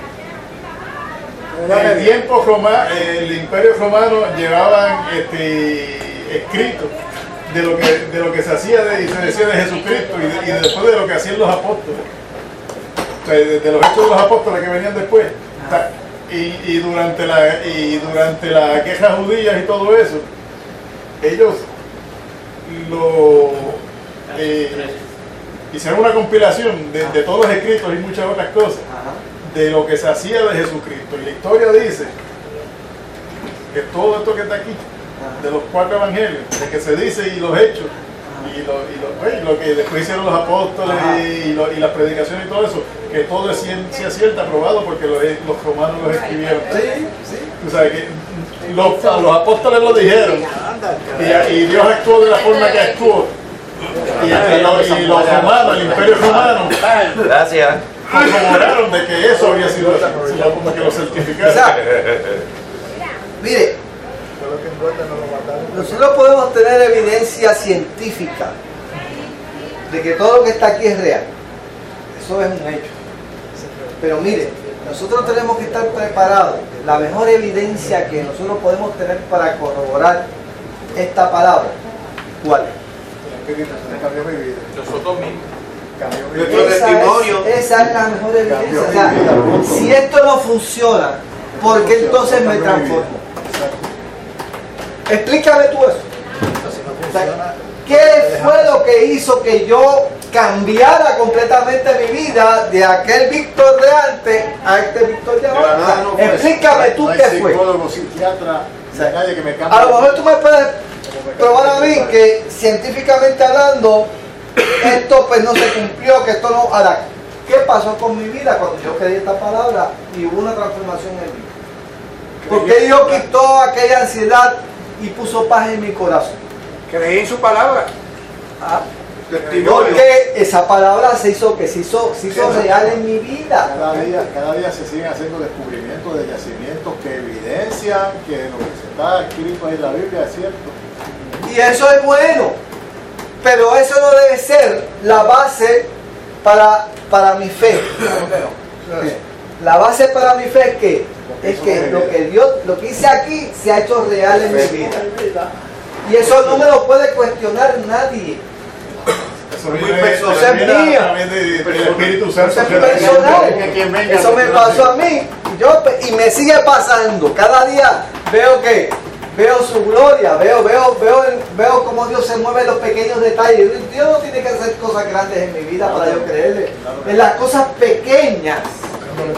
el imperio romano llevaban escritos de lo que se hacía y se decía de Jesucristo y después de lo que hacían los apóstoles, o sea, de los hechos de los apóstoles que venían después. Y durante la queja judía y todo eso, ellos hicieron una compilación de todos los escritos y muchas otras cosas de lo que se hacía de Jesucristo. Y la historia dice que todo esto que está aquí, de los 4 evangelios, de que se dice y los hechos, y lo que después hicieron los apóstoles y las predicaciones y todo eso, que todo es ciencia cierta, probado porque los romanos los escribieron. Tú sabes que los apóstoles lo dijeron y Dios actuó de la forma que actuó. Y los romanos, el imperio romano, Gracias. corroboraron de que eso había sido así, como que lo certificaron. Mire, nosotros podemos tener evidencia científica de que todo lo que está aquí es real. Eso es un hecho. Pero mire, nosotros tenemos que estar preparados. La mejor evidencia que nosotros podemos tener para corroborar esta palabra, ¿cuál es? Nosotros mismos. Esa es la mejor evidencia. O sea, si esto no funciona, ¿por qué entonces me transformo? Explícame tú eso. O sea, ¿qué fue lo que hizo que yo cambiara completamente mi vida de aquel Víctor de antes a este Víctor de ahora? Explícame tú qué fue. Psicólogo, psiquiatra, O sea, nadie que me cambie. a lo mejor tú me puedes Como me probar a mí cambie. que científicamente hablando esto pues no se cumplió, que esto no. Ahora, ¿qué pasó con mi vida cuando yo creí esta palabra y hubo una transformación en mí? Porque Dios quitó aquella ansiedad y puso paz en mi corazón. Creí en su palabra. ¿Ah? Testimonio. Porque esa palabra se hizo real en mi vida. Cada día se siguen haciendo descubrimientos de yacimientos que evidencian que lo que se está escrito ahí en la Biblia es cierto. Y eso es bueno. Pero eso no debe ser la base para mi fe. La base para mi fe es que lo que Dios, lo que hice aquí se ha hecho real en mi vida. Y eso no me lo puede cuestionar nadie. Eso Muy viene, personal. eso viene Eso es mío. también del Espíritu Santo. Eso es que personal. que quien venga Eso me se pasó a mí. Y me sigue pasando. Cada día veo su gloria, veo cómo Dios se mueve en los pequeños detalles. Dios no tiene que hacer cosas grandes en mi vida para yo creerle. En las cosas pequeñas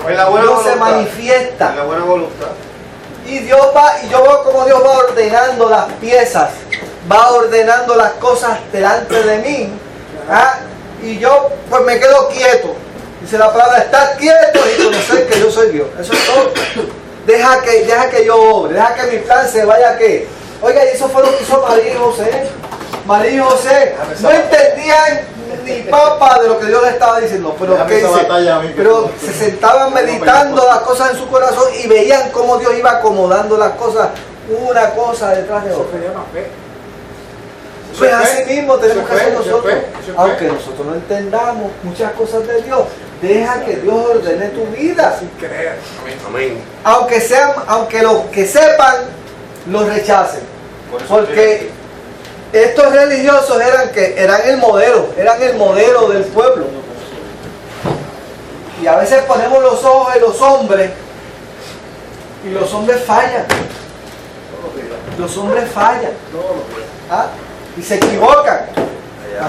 En la buena Dios se voluntad. manifiesta. En la buena voluntad. Y Dios va, y yo veo cómo Dios va ordenando las piezas, va ordenando las cosas delante de mí. ¿Ah? Y yo pues me quedo quieto. Dice la palabra, estar quieto y conocer que yo soy Dios. Eso es todo. Deja que yo obre, deja que mi plan se vaya que. Oiga, y eso fue lo que hizo María y José. María y José no entendían ni papa de lo que Dios les estaba diciendo, pero Déjame ¿qué esa dice? batalla a mí, que Pero tú- se sentaban meditando las cosas en su corazón y veían cómo Dios iba acomodando las cosas una cosa detrás de Eso otra. se llama fe. Pues así mismo tenemos que hacer Eso es fe, nosotros, eso es fe. aunque nosotros no entendamos muchas cosas de Dios, deja que Dios ordene tu vida, Sin creer. Amén. aunque los que sepan los rechacen, Por eso porque estos religiosos eran el modelo del pueblo, y a veces ponemos los ojos en los hombres y los hombres fallan, los hombres fallan. ¿Ah? Y se equivocan.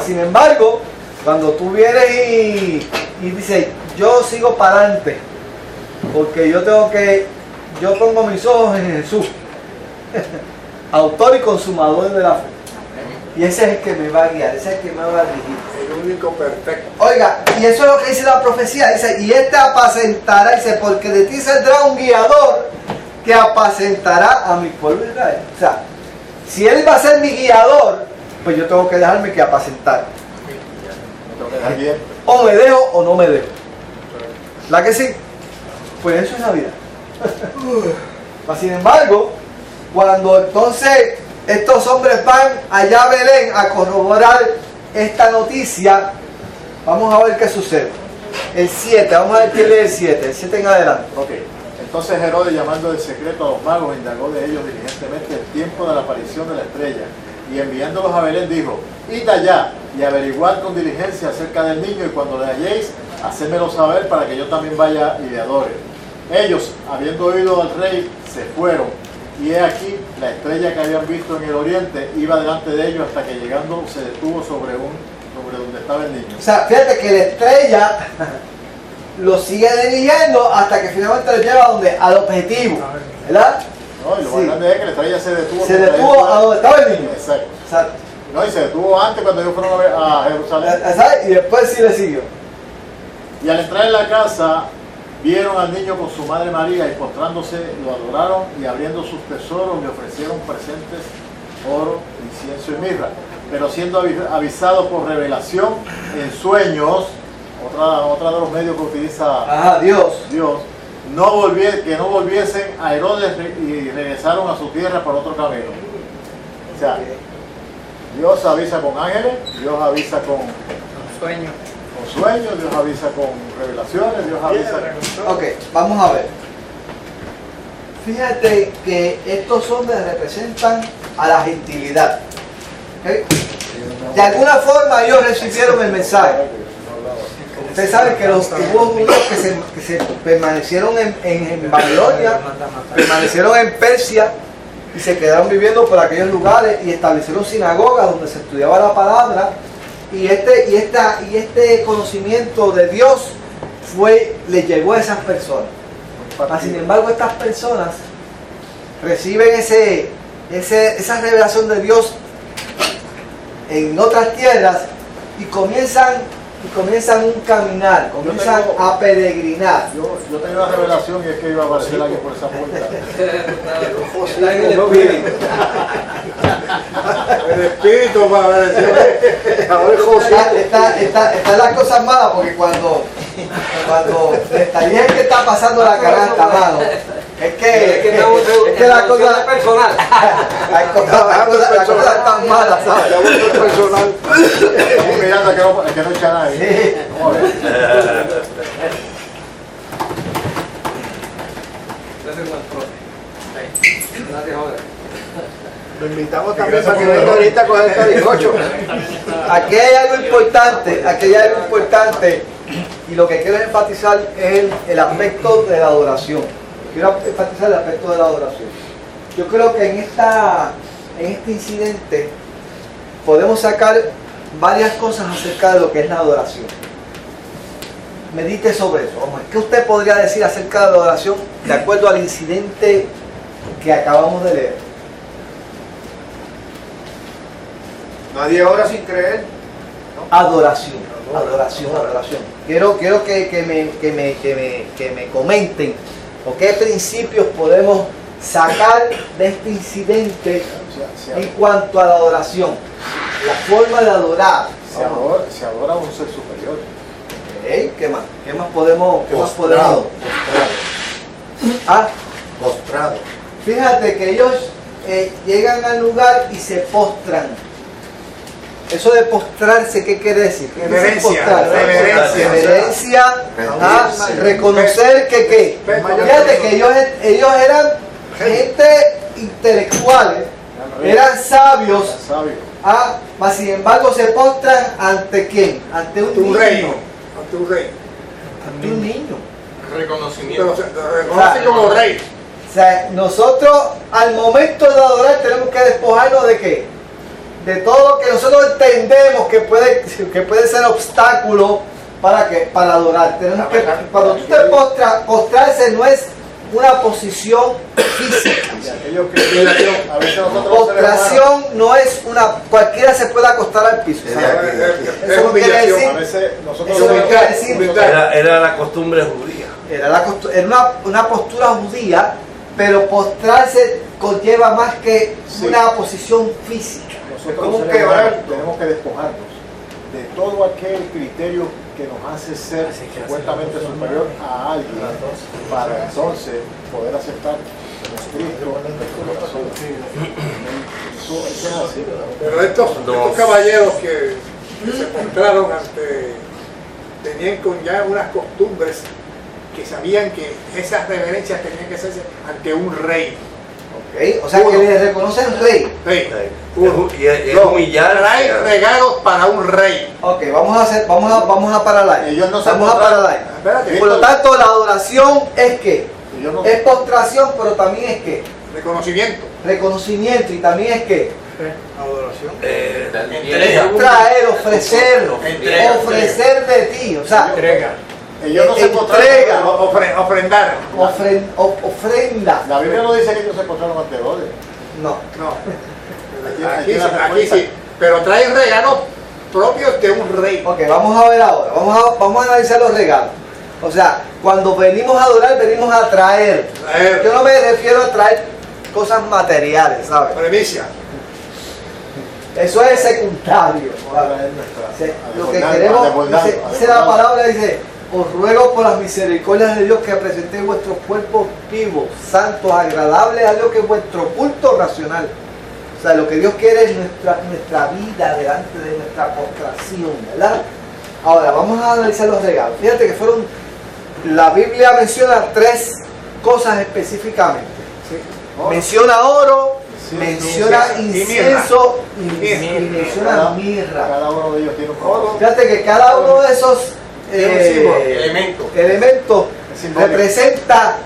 Sin embargo, cuando tú vienes y dices, yo sigo para adelante, porque yo pongo mis ojos en Jesús, autor y consumador de la fe. Y ese es el que me va a guiar, ese es el que me va a dirigir. El único perfecto. Oiga, y eso es lo que dice la profecía, dice, y este apacentará, dice, porque de ti saldrá un guiador que apacentará a mi pueblo Israel. O sea, si él va a ser mi guiador, pues yo tengo que dejarme que apacentar. Me tengo que dejar guiar. O me dejo o no me dejo. ¿La que sí? Pues eso es la vida. Mas, sin embargo, cuando entonces estos hombres van allá a Belén a corroborar esta noticia, vamos a ver qué sucede. El 7, vamos a ver quién lee el 7 en adelante. Ok. Entonces Herodes, llamando en secreto a los magos, indagó de ellos diligentemente el tiempo de la aparición de la estrella. Y enviándolos a Belén dijo, id allá y averiguad con diligencia acerca del niño, y cuando le halléis, hacémelo saber para que yo también vaya y le adore. Ellos, habiendo oído al rey, se fueron. Y he aquí, la estrella que habían visto en el oriente iba delante de ellos hasta que llegando se detuvo sobre donde estaba el niño. O sea, fíjate que la estrella lo sigue dirigiendo hasta que finalmente lo lleva al objetivo, ¿verdad? ¿No? Y lo Sí. más grande es que la estrella se detuvo. Se detuvo a donde estaba el niño. Exacto. Exacto. No, y se detuvo antes cuando ellos fueron a Jerusalén. ¿Sabes? Y después sí le siguió. Y al entrar en la casa, vieron al niño con su madre María, y postrándose lo adoraron, y abriendo sus tesoros le ofrecieron presentes, oro, incienso y mirra. Pero siendo avisado por revelación en sueños, otra de los medios que utiliza Ajá, Dios. Dios, que no volviesen a Herodes, y regresaron a su tierra por otro camino. O sea, Dios avisa con ángeles, Dios avisa con Sueño. sueños, Dios avisa con revelaciones, Dios avisa. Ok, vamos a ver. Fíjate que estos hombres representan a la gentilidad. ¿Ok? De alguna forma ellos recibieron el mensaje. Usted sabe que los hubo judíos que se permanecieron en Babilonia, permanecieron en Persia y se quedaron viviendo por aquellos lugares y establecieron sinagogas donde se estudiaba la palabra, y este conocimiento de Dios le llegó a esas personas. Sin embargo, estas personas reciben esa revelación de Dios en otras tierras y comienzan un caminar, comienzan a peregrinar. Yo tenía una revelación y es que iba a aparecer alguien por esa puerta. Está en el espíritu. El espíritu para ver. Ahora es José. Están las cosas malas porque cuando detalle que está pasando la canasta, mano, es que la cosa personal. las cosas están malas, ¿sabes? Ya vuelto el personal. Estamos mirando que no echa nadie. Sí. Vamos a ver. Lo invitamos también para que venga ahorita con el bizcocho. Aquí hay algo importante y lo que quiero enfatizar es el aspecto de la adoración. Quiero enfatizar el aspecto de la adoración. Yo creo que en este incidente podemos sacar varias cosas acerca de lo que es la adoración. Medite sobre eso. Vamos, ¿qué usted podría decir acerca de la adoración de acuerdo al incidente que acabamos de leer? Nadie ora sin creer. Adoración. Quiero que me comenten o qué principios podemos sacar de este incidente en cuanto a la adoración. La forma de adorar. Se adora a un ser superior. ¿Okay? ¿Qué más? ¿Qué más podemos? Postrado. Fíjate que ellos llegan al lugar y se postran. Eso de postrarse, ¿qué quiere decir? ¿Qué quiere decir postrarse? Reverencia. Reconocer que fíjate que ellos eran gente intelectuales, eran sabios. Mas sin embargo se postran ante quién? Ante un rey. niño. Ante un rey. Ante un niño. Reconocimiento. Reconoce como rey. O sea, nosotros al momento de adorar tenemos que despojarnos de qué? De todo lo que nosotros entendemos que puede ser obstáculo para adorar. Tenemos que, cuando tú te postrarse no es una posición física. Postración no es una, cualquiera se puede acostar al piso. Eso no quiere decir, Era la costumbre judía. era una postura judía, pero postrarse conlleva más que una posición física. Nosotros tenemos que despojarnos de todo aquel criterio que nos hace ser supuestamente superior a alguien para entonces poder aceptar como Cristo en nuestro corazón. Eso es así. Pero estos caballeros que se postraron tenían ya unas costumbres que sabían que esas reverencias tenían que hacerse ante un rey. Okay. O sea que le reconocen rey. Y humillar. Trae regalos para un rey. Ok, vamos a parar ahí. Ellos no se vamos a parar ahí. Espérate. Por lo tanto, la adoración es que es postración, pero también es que reconocimiento y también es que traer, ofrecer de ti, o sea, ellos no se entrega, ofrendar. ofrenda. La Biblia no dice que ellos se postraron ante Herodes. No. Aquí sí. Pero trae regalos propios de un rey. Ok, vamos a ver ahora, vamos a analizar los regalos. O sea, cuando venimos a adorar, venimos a traer. Yo no me refiero a traer cosas materiales, ¿sabes? Premicia. Eso es secundario. Lo que queremos, dice la palabra, dice: os ruego por las misericordias de Dios que presentéis vuestros cuerpos vivos, santos, agradables a Dios, que es vuestro culto racional. O sea, lo que Dios quiere es nuestra vida delante de nuestra postración, ¿verdad? Ahora, vamos a analizar los regalos. Fíjate que la Biblia menciona 3 cosas específicamente. Menciona oro, menciona incienso y menciona mirra. Cada uno de ellos tiene un color. Fíjate que cada uno de esos elementos representa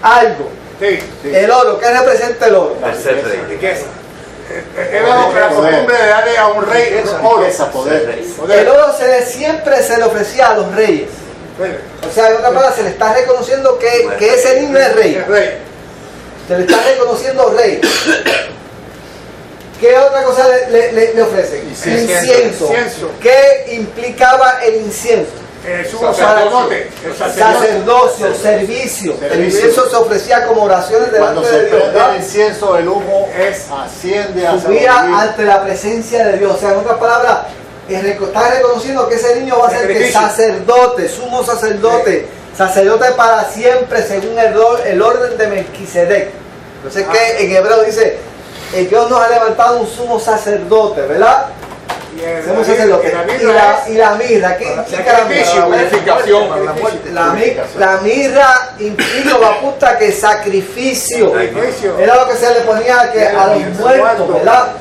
algo. El oro, ¿qué representa el oro? El ser rey. Riqueza. Era la costumbre de darle a un rey oro. El oro siempre se le ofrecía a los reyes. O sea, en otra palabra, se le está reconociendo que ese niño es rey. Se le está reconociendo rey. ¿Qué otra cosa le ofrecen? Incienso. ¿Qué implicaba el incienso? El sumo sacerdote. Sacerdocio, servicio. El incienso se ofrecía como oraciones Cuando delante se de Dios. prende ¿verdad? el incienso, el humo asciende hacia Subía los ante la presencia de Dios. O sea, en otras palabras, está reconociendo que ese niño va a ser que sacerdote, sumo sacerdote, sacerdote para siempre según el orden de Melquisedec. Entonces que en hebreo dice, Dios nos ha levantado un sumo sacerdote, ¿verdad? Sumo sacerdote. Y la mirra, ¿qué implica la mirra? Purificación. La mirra implica o apunta que sacrificio. Era lo que se le ponía a los muertos, ¿verdad?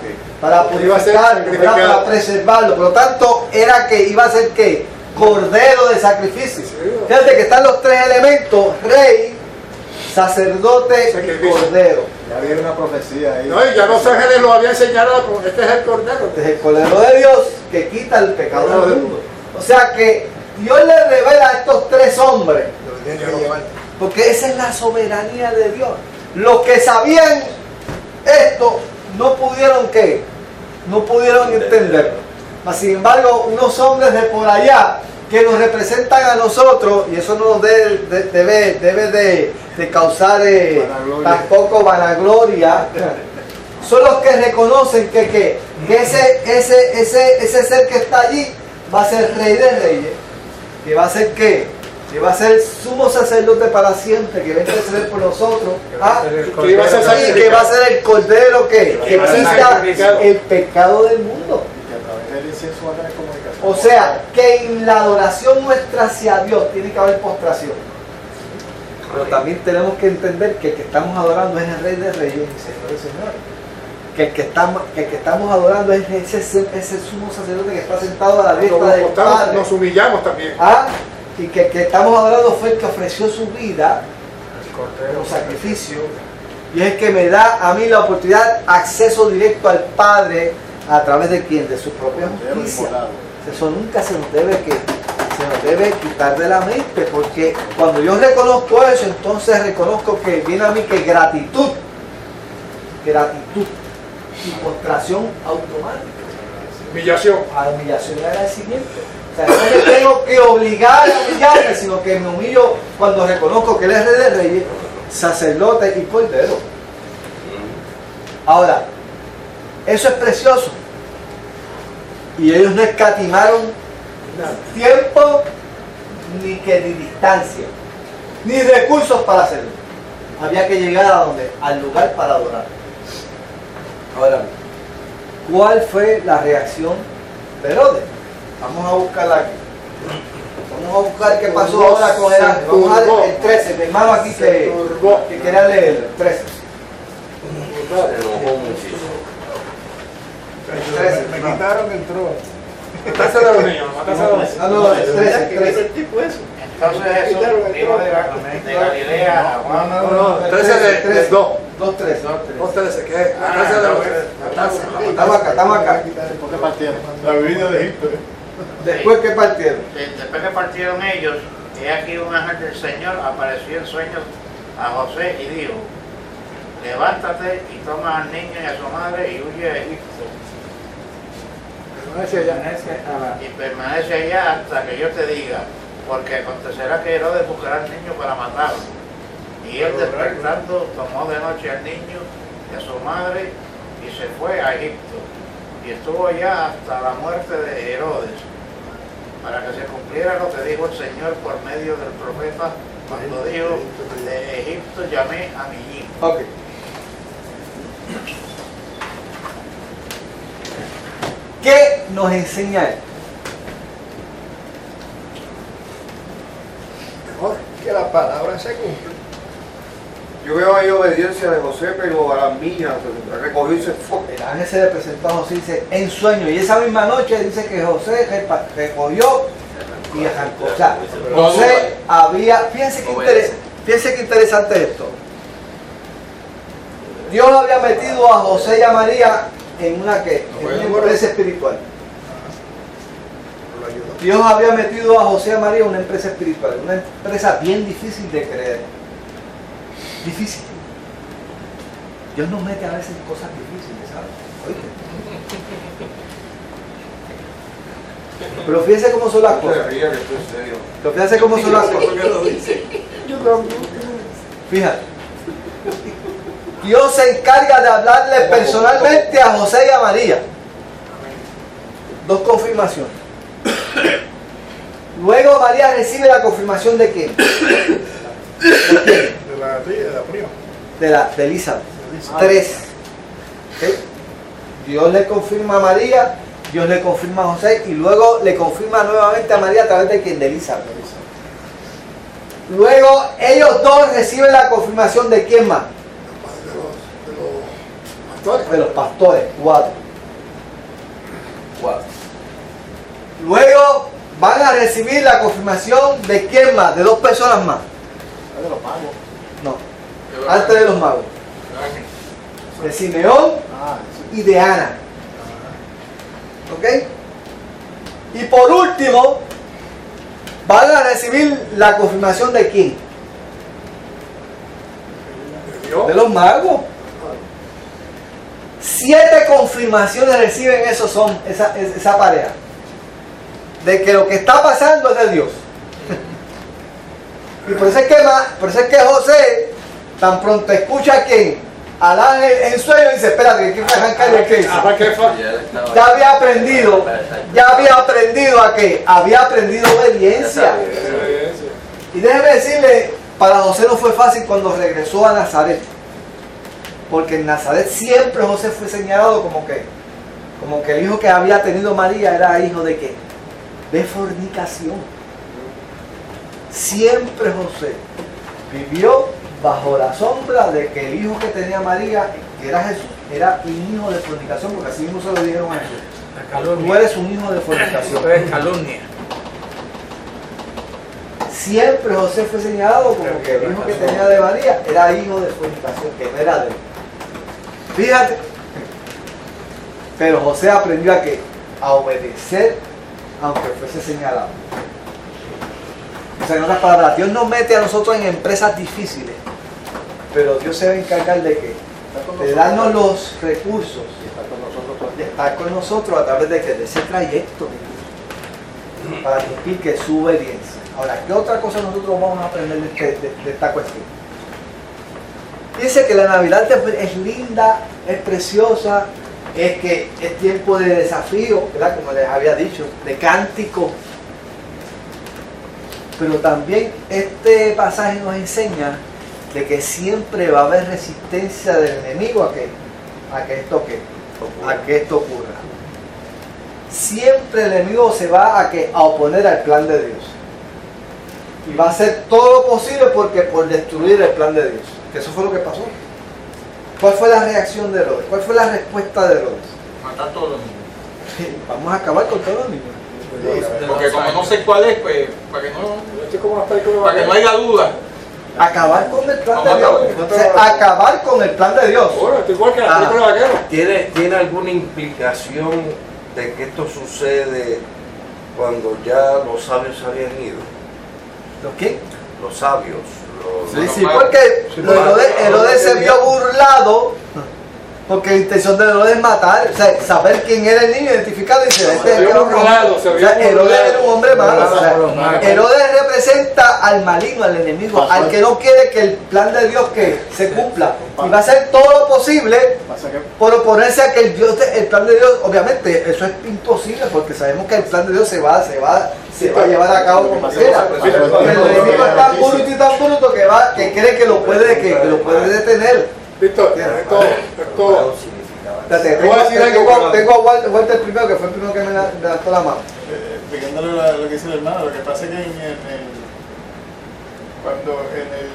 Para purificar, ¿verdad? Para preservarlo. Por lo tanto, era que iba a ser que cordero de sacrificio. Fíjate que están los tres elementos: rey, sacerdote y cordero. Ya había una profecía ahí. No, y ya los ángeles lo habían señalado, este es el cordero. Este es el cordero de Dios que quita el pecado del mundo. O sea que Dios le revela a estos tres hombres, porque esa es la soberanía de Dios. Los que sabían esto no pudieron ¿qué? No pudieron entenderlo. Mas sin embargo, unos hombres de por allá que nos representan a nosotros, y eso no nos debe de causar tampoco vanagloria, son los que reconocen que ese ser que está allí va a ser rey de reyes, que va a ser ¿qué? Que va a ser sumo sacerdote para siempre, que va a interceder por nosotros, y que va a ser el cordero que quita el pecado del mundo. El incienso va a tener comunicación. O sea, que en la adoración nuestra hacia Dios tiene que haber postración. Pero también tenemos que entender que el que estamos adorando es el Rey de Reyes y Señor de Señores. Que el que estamos adorando es ese sumo sacerdote que está sentado a la diestra del Padre. Nos humillamos también. Y que el que estamos adorando fue el que ofreció su vida como sacrificio. Y es el que me da a mí la oportunidad, acceso directo al Padre. ¿A través de quién? De su propia justicia. Eso nunca se nos debe quitar de la mente, porque cuando yo reconozco eso, entonces reconozco que viene a mí que gratitud y postración automática. Humillación. A humillación y agradecimiento. O sea, no me tengo que obligar a humillarme, sino que me humillo cuando reconozco que Él es Rey de Reyes, sacerdote y cordero. Ahora, eso es precioso. Y ellos no escatimaron tiempo, ni distancia, ni recursos para hacerlo. Había que llegar al lugar para adorar. Ahora, ¿cuál fue la reacción de Herodes? Vamos a buscarla aquí. Vamos a buscar qué pasó ahora con Herodes. Vamos a ver el 13, mi hermano aquí que quería leer el 13. Se enojó muchísimo. Me quitaron el trono. Matarse de los niños, matarse de los niños. No, el 13. ¿Qué tipo eso? Entonces Jesús dijo de Galilea a Juan. No, 13 de 2. 2-13. 2-13, ¿qué es? Matarse de los niños. Estamos acá. ¿Por qué partieron? La bebida de Egipto. Después que partieron. Después que partieron ellos, he aquí un ángel del Señor apareció en sueños a José y dijo: levántate y toma al niño y a su madre y huye a Egipto. Y permanece allá hasta que yo te diga, porque acontecerá que Herodes buscará al niño para matarlo. Y él despertando tomó de noche al niño y a su madre y se fue a Egipto. Y estuvo allá hasta la muerte de Herodes, para que se cumpliera lo que dijo el Señor por medio del profeta cuando dijo: de Egipto llamé a mi hijo. Ok. ¿Qué nos enseña esto? Mejor. Que la palabra se cumple. Yo veo ahí obediencia de José, pero a las millas, recogió y se fue. El ángel se le presentó a José y dice, en sueño. Y esa misma noche dice que José recogió y arrancó. O sea, José había... Fíjense qué interesante esto. Dios había metido a José y a María en una empresa espiritual. Dios había metido a José y a María en una empresa espiritual, una empresa bien difícil de creer. Difícil. Dios nos mete a veces en cosas difíciles, ¿sabes? ¿Oíste? Pero fíjense cómo son las cosas. Pero fíjense cómo son las cosas. Fíjate. Dios se encarga de hablarle personalmente a José y a María. Dos confirmaciones. Luego María recibe la confirmación de quién? ¿De quién? De la prima. De Elizabeth. 3. ¿Okay? Dios le confirma a María, Dios le confirma a José y luego le confirma nuevamente a María a través de quién? De Elizabeth. Luego ellos dos reciben la confirmación de quién más? De los pastores. 4. Luego van a recibir la confirmación de quién más, de 2 personas más. De los magos. No, antes de los magos. De Simeón y de Ana. ¿Ok? Y por último, van a recibir la confirmación de quién? De los magos. 7 confirmaciones reciben esa pareja. De que lo que está pasando es de Dios. Y por eso es que José tan pronto escucha a quién, al ángel en sueño, y dice, espérate, que hay que arrancarle el queso. Ya había aprendido a que había aprendido obediencia. Y déjeme decirle, para José no fue fácil cuando regresó a Nazaret. Porque en Nazaret siempre José fue señalado como que el hijo que había tenido María era hijo de qué? De fornicación. Siempre José vivió bajo la sombra de que el hijo que tenía María, que era Jesús, era un hijo de fornicación, porque así mismo se lo dijeron a Jesús. Tú eres un hijo de fornicación. Es calumnia. Siempre José fue señalado como que el hijo que tenía de María era hijo de fornicación, que no era de él. Fíjate. Pero José aprendió a obedecer aunque fuese señalado. O sea, en otras palabras, Dios nos mete a nosotros en empresas difíciles, pero Dios se va a encargar de qué? De darnos los recursos, de estar con nosotros a través de ese trayecto, para cumplir que su obediencia. Ahora, ¿qué otra cosa nosotros vamos a aprender de esta cuestión? Dice que la Navidad es linda, es preciosa, es que es tiempo de desafío, ¿verdad? Como les había dicho, de cántico. Pero también este pasaje nos enseña de que siempre va a haber resistencia del enemigo a que esto ocurra. Siempre el enemigo se va a oponer al plan de Dios. Y va a hacer todo lo posible por destruir el plan de Dios. Que eso fue lo que pasó. ¿Cuál fue la reacción de Herodes? ¿Cuál fue la respuesta de Herodes? Matar a todos los niños. Vamos a acabar con todos los niños. Porque como no sé cuál es, pues para que no haya duda. Acabar con el plan de Dios. O sea, acabar con el plan de Dios. Bueno, esto igual que la película de vaquero. ¿Tiene alguna implicación de que esto sucede cuando ya los sabios se habían ido? ¿Los qué? Los sabios. Sí, porque Herodes se vio burlado, porque la intención de Herodes es matar, o sea, saber quién era el niño, identificarlo y decir, Herodes era un hombre malo. O sea, Herodes representa al maligno, al enemigo, al que no quiere que el plan de Dios que se cumpla. Y va a hacer todo lo posible por oponerse a que el plan de Dios, obviamente, eso es imposible, porque sabemos que el plan de Dios se va a llevar a cabo como sea. El enemigo es tan bruto y tan bruto que cree que lo puede detener. Víctor, tengo a Walter primero, que fue el primero que me levantó la mano. Explicándole lo que dice el hermano, lo que pasa es que cuando en el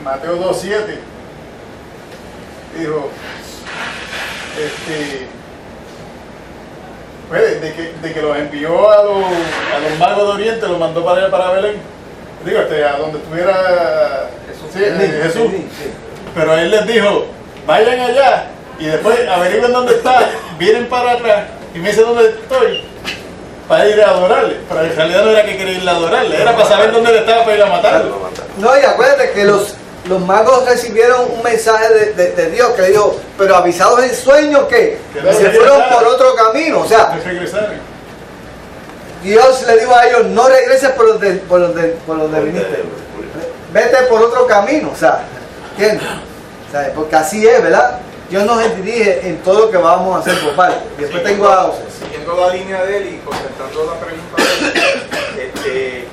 Mateo 2:7 dijo, de que los envió a los magos de Oriente, los mandó para allá, para Belén, a donde estuviera Jesús. Pero él les dijo, vayan allá y después averigüen dónde está, vienen para atrás y me dicen dónde estoy para ir a adorarle. Pero en realidad no era que quería ir a adorarle, era para saber dónde él estaba para ir a matarlo. No, y acuérdate que los magos recibieron un mensaje de Dios que le dijo, pero avisados en sueño que Que se no fueron regresaron. por otro camino. O sea, regresaron. Dios le dijo a ellos, no regreses por donde viniste. Vete por otro camino, o sea, ¿entiendes? O sea, porque así es, ¿verdad? Dios nos dirige en todo lo que vamos a hacer por parte. Y después tengo a José. Siguiendo la línea de él y contestando la pregunta de él,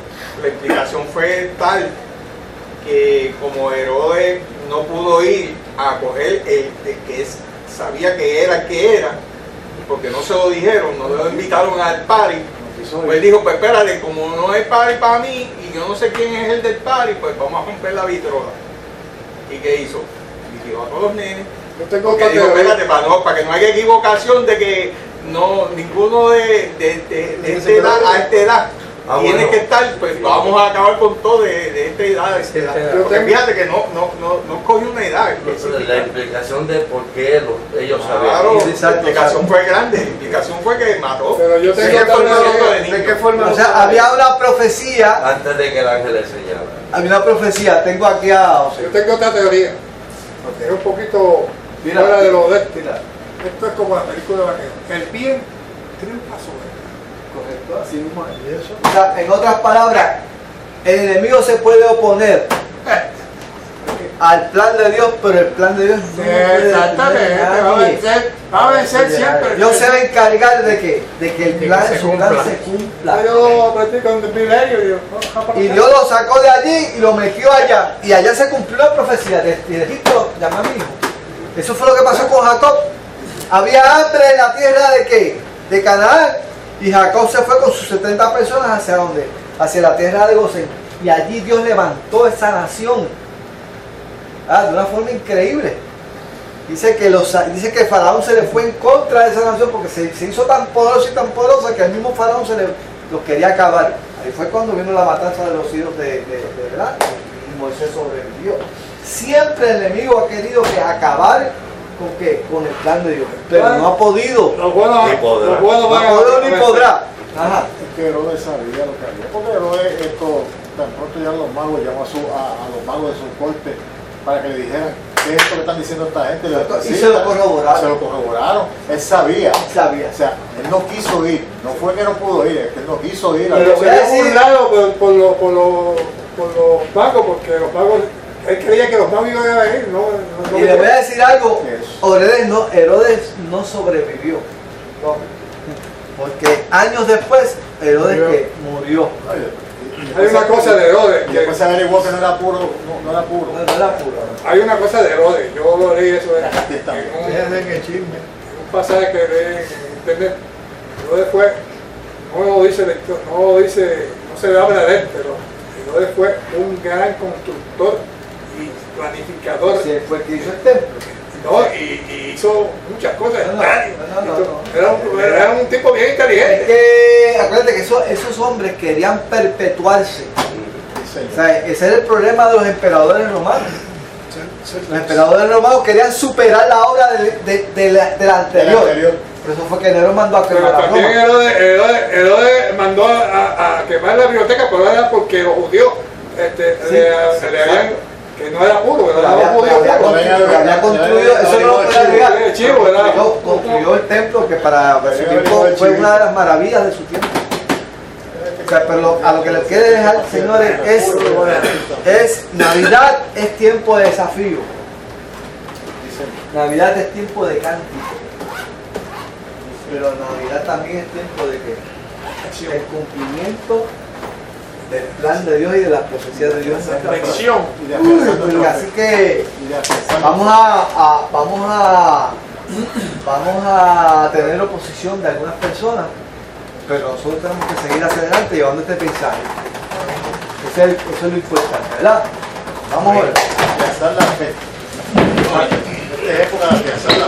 la explicación fue tal que como Herodes no pudo ir a coger el que sabía que era el que era, porque no se lo dijeron, no lo invitaron al party, pues dijo, pues espérate, como no es party para mí y yo no sé quién es el del party, pues vamos a romper la vitrola. ¿Y qué hizo? Vigiló a todos los nenes. Yo tengo Porque otra digo, teoría. espérate, para que no haya equivocación de que ninguno de esta edad a esta edad tiene bueno. que estar, pues vamos a acabar con todo de esta edad a esta edad. Yo Porque tengo- fíjate que no cogió una edad La específica. explicación de por qué ellos Claro, sabían. la explicación fue grande, la explicación fue que mató. Pero yo tengo Sigue otra formación teoría. de niños. ¿De qué forma? O sea, había una profecía, Antes de que el ángel le enseñara. había una profecía, tengo aquí a José. Yo tengo otra teoría. Porque es un poquito Mira, fuera de lo de esto. mira. Esto es como la película de vaquero. El bien triunfa sobre el mal. Correcto, así mismo es. O sea, en otras palabras, el enemigo se puede oponer al plan de Dios, pero el plan de Dios no lo puede Exactamente, detener va a nadie. vencer, va a vencer siempre. Dios se va a encargar de que el que plan, se su plan cumpla. se cumpla. Yo aprendí con el milenio y digo, Y Dios lo sacó de allí y lo metió allá. Y allá se cumplió la profecía de Egipto, llama a mi hijo. Eso fue lo que pasó con Jacob. Había hambre en la tierra de qué? De Canaán. Y Jacob se fue con sus 70 personas hacia dónde? Hacia la tierra de Gosén. Y allí Dios levantó esa nación. De una forma increíble. Dice que Faraón se le fue en contra de esa nación porque se hizo tan poderosa y tan poderosa que el mismo Faraón los quería acabar. Ahí fue cuando vino la matanza de los hijos de ¿verdad? Y Moisés sobrevivió. Siempre el enemigo ha querido acabar con el plan de Dios, pero no ha podido. los buenos Ni podrá. los buenos No van ha a podido ni podrá. Ajá. Es que Herodes sabía lo que había. Porque Herodes, tan pronto ya los magos, llamó a los magos de su corte para que le dijeran qué es esto que están diciendo esta gente. Y se lo corroboraron. Se lo corroboraron. Él sabía. Sabía. O sea, él no quiso ir. No fue que no pudo ir, es que él no quiso ir. Pero voy se a había decir- burlado por los magos, porque los magos, él creía que los magos iban a venir, no. Y le voy a decir algo, Eso. Herodes no sobrevivió. No. Porque años después, Herodes que murió. Hay una cosa de Herodes, Y después se averiguó que no era puro. No era puro. No era puro. hay una cosa de Herodes, yo lo leí eso en Aquí está. un pasaje que leí en internet. Herodes fue, no se habla de él, pero Herodes fue un gran constructor y planificador. Sí, fue el que hizo el templo. No, y hizo muchas cosas. No, no. Era un tipo bien Es inteligente. que, acuérdate que esos hombres querían perpetuarse. O sea, ese era el problema de los emperadores romanos. Los emperadores romanos querían superar la obra del anterior. Por eso fue que Nerón mandó a Pero quemar a también Roma. Herodes mandó a quemar la biblioteca, pero era porque los judíos le habían, que no era puro, que no era judío. Había construido, eso no lo puede negar. El chivo era- Construyó el templo que para su tiempo fue una de las maravillas de su tiempo. O sea, pero a lo que les quiere dejar, señores, es Navidad es tiempo de desafío. Navidad es tiempo de cántico. Pero Navidad también es tiempo de que el cumplimiento del plan de Dios y de las profecías de Dios en nuestra vida. Lección. Así que vamos a tener oposición de algunas personas, pero nosotros tenemos que seguir hacia adelante llevando este mensaje. Eso es lo importante, ¿verdad? Vamos a ver. Afianzar la fe. Esta es época de afianzar la fe.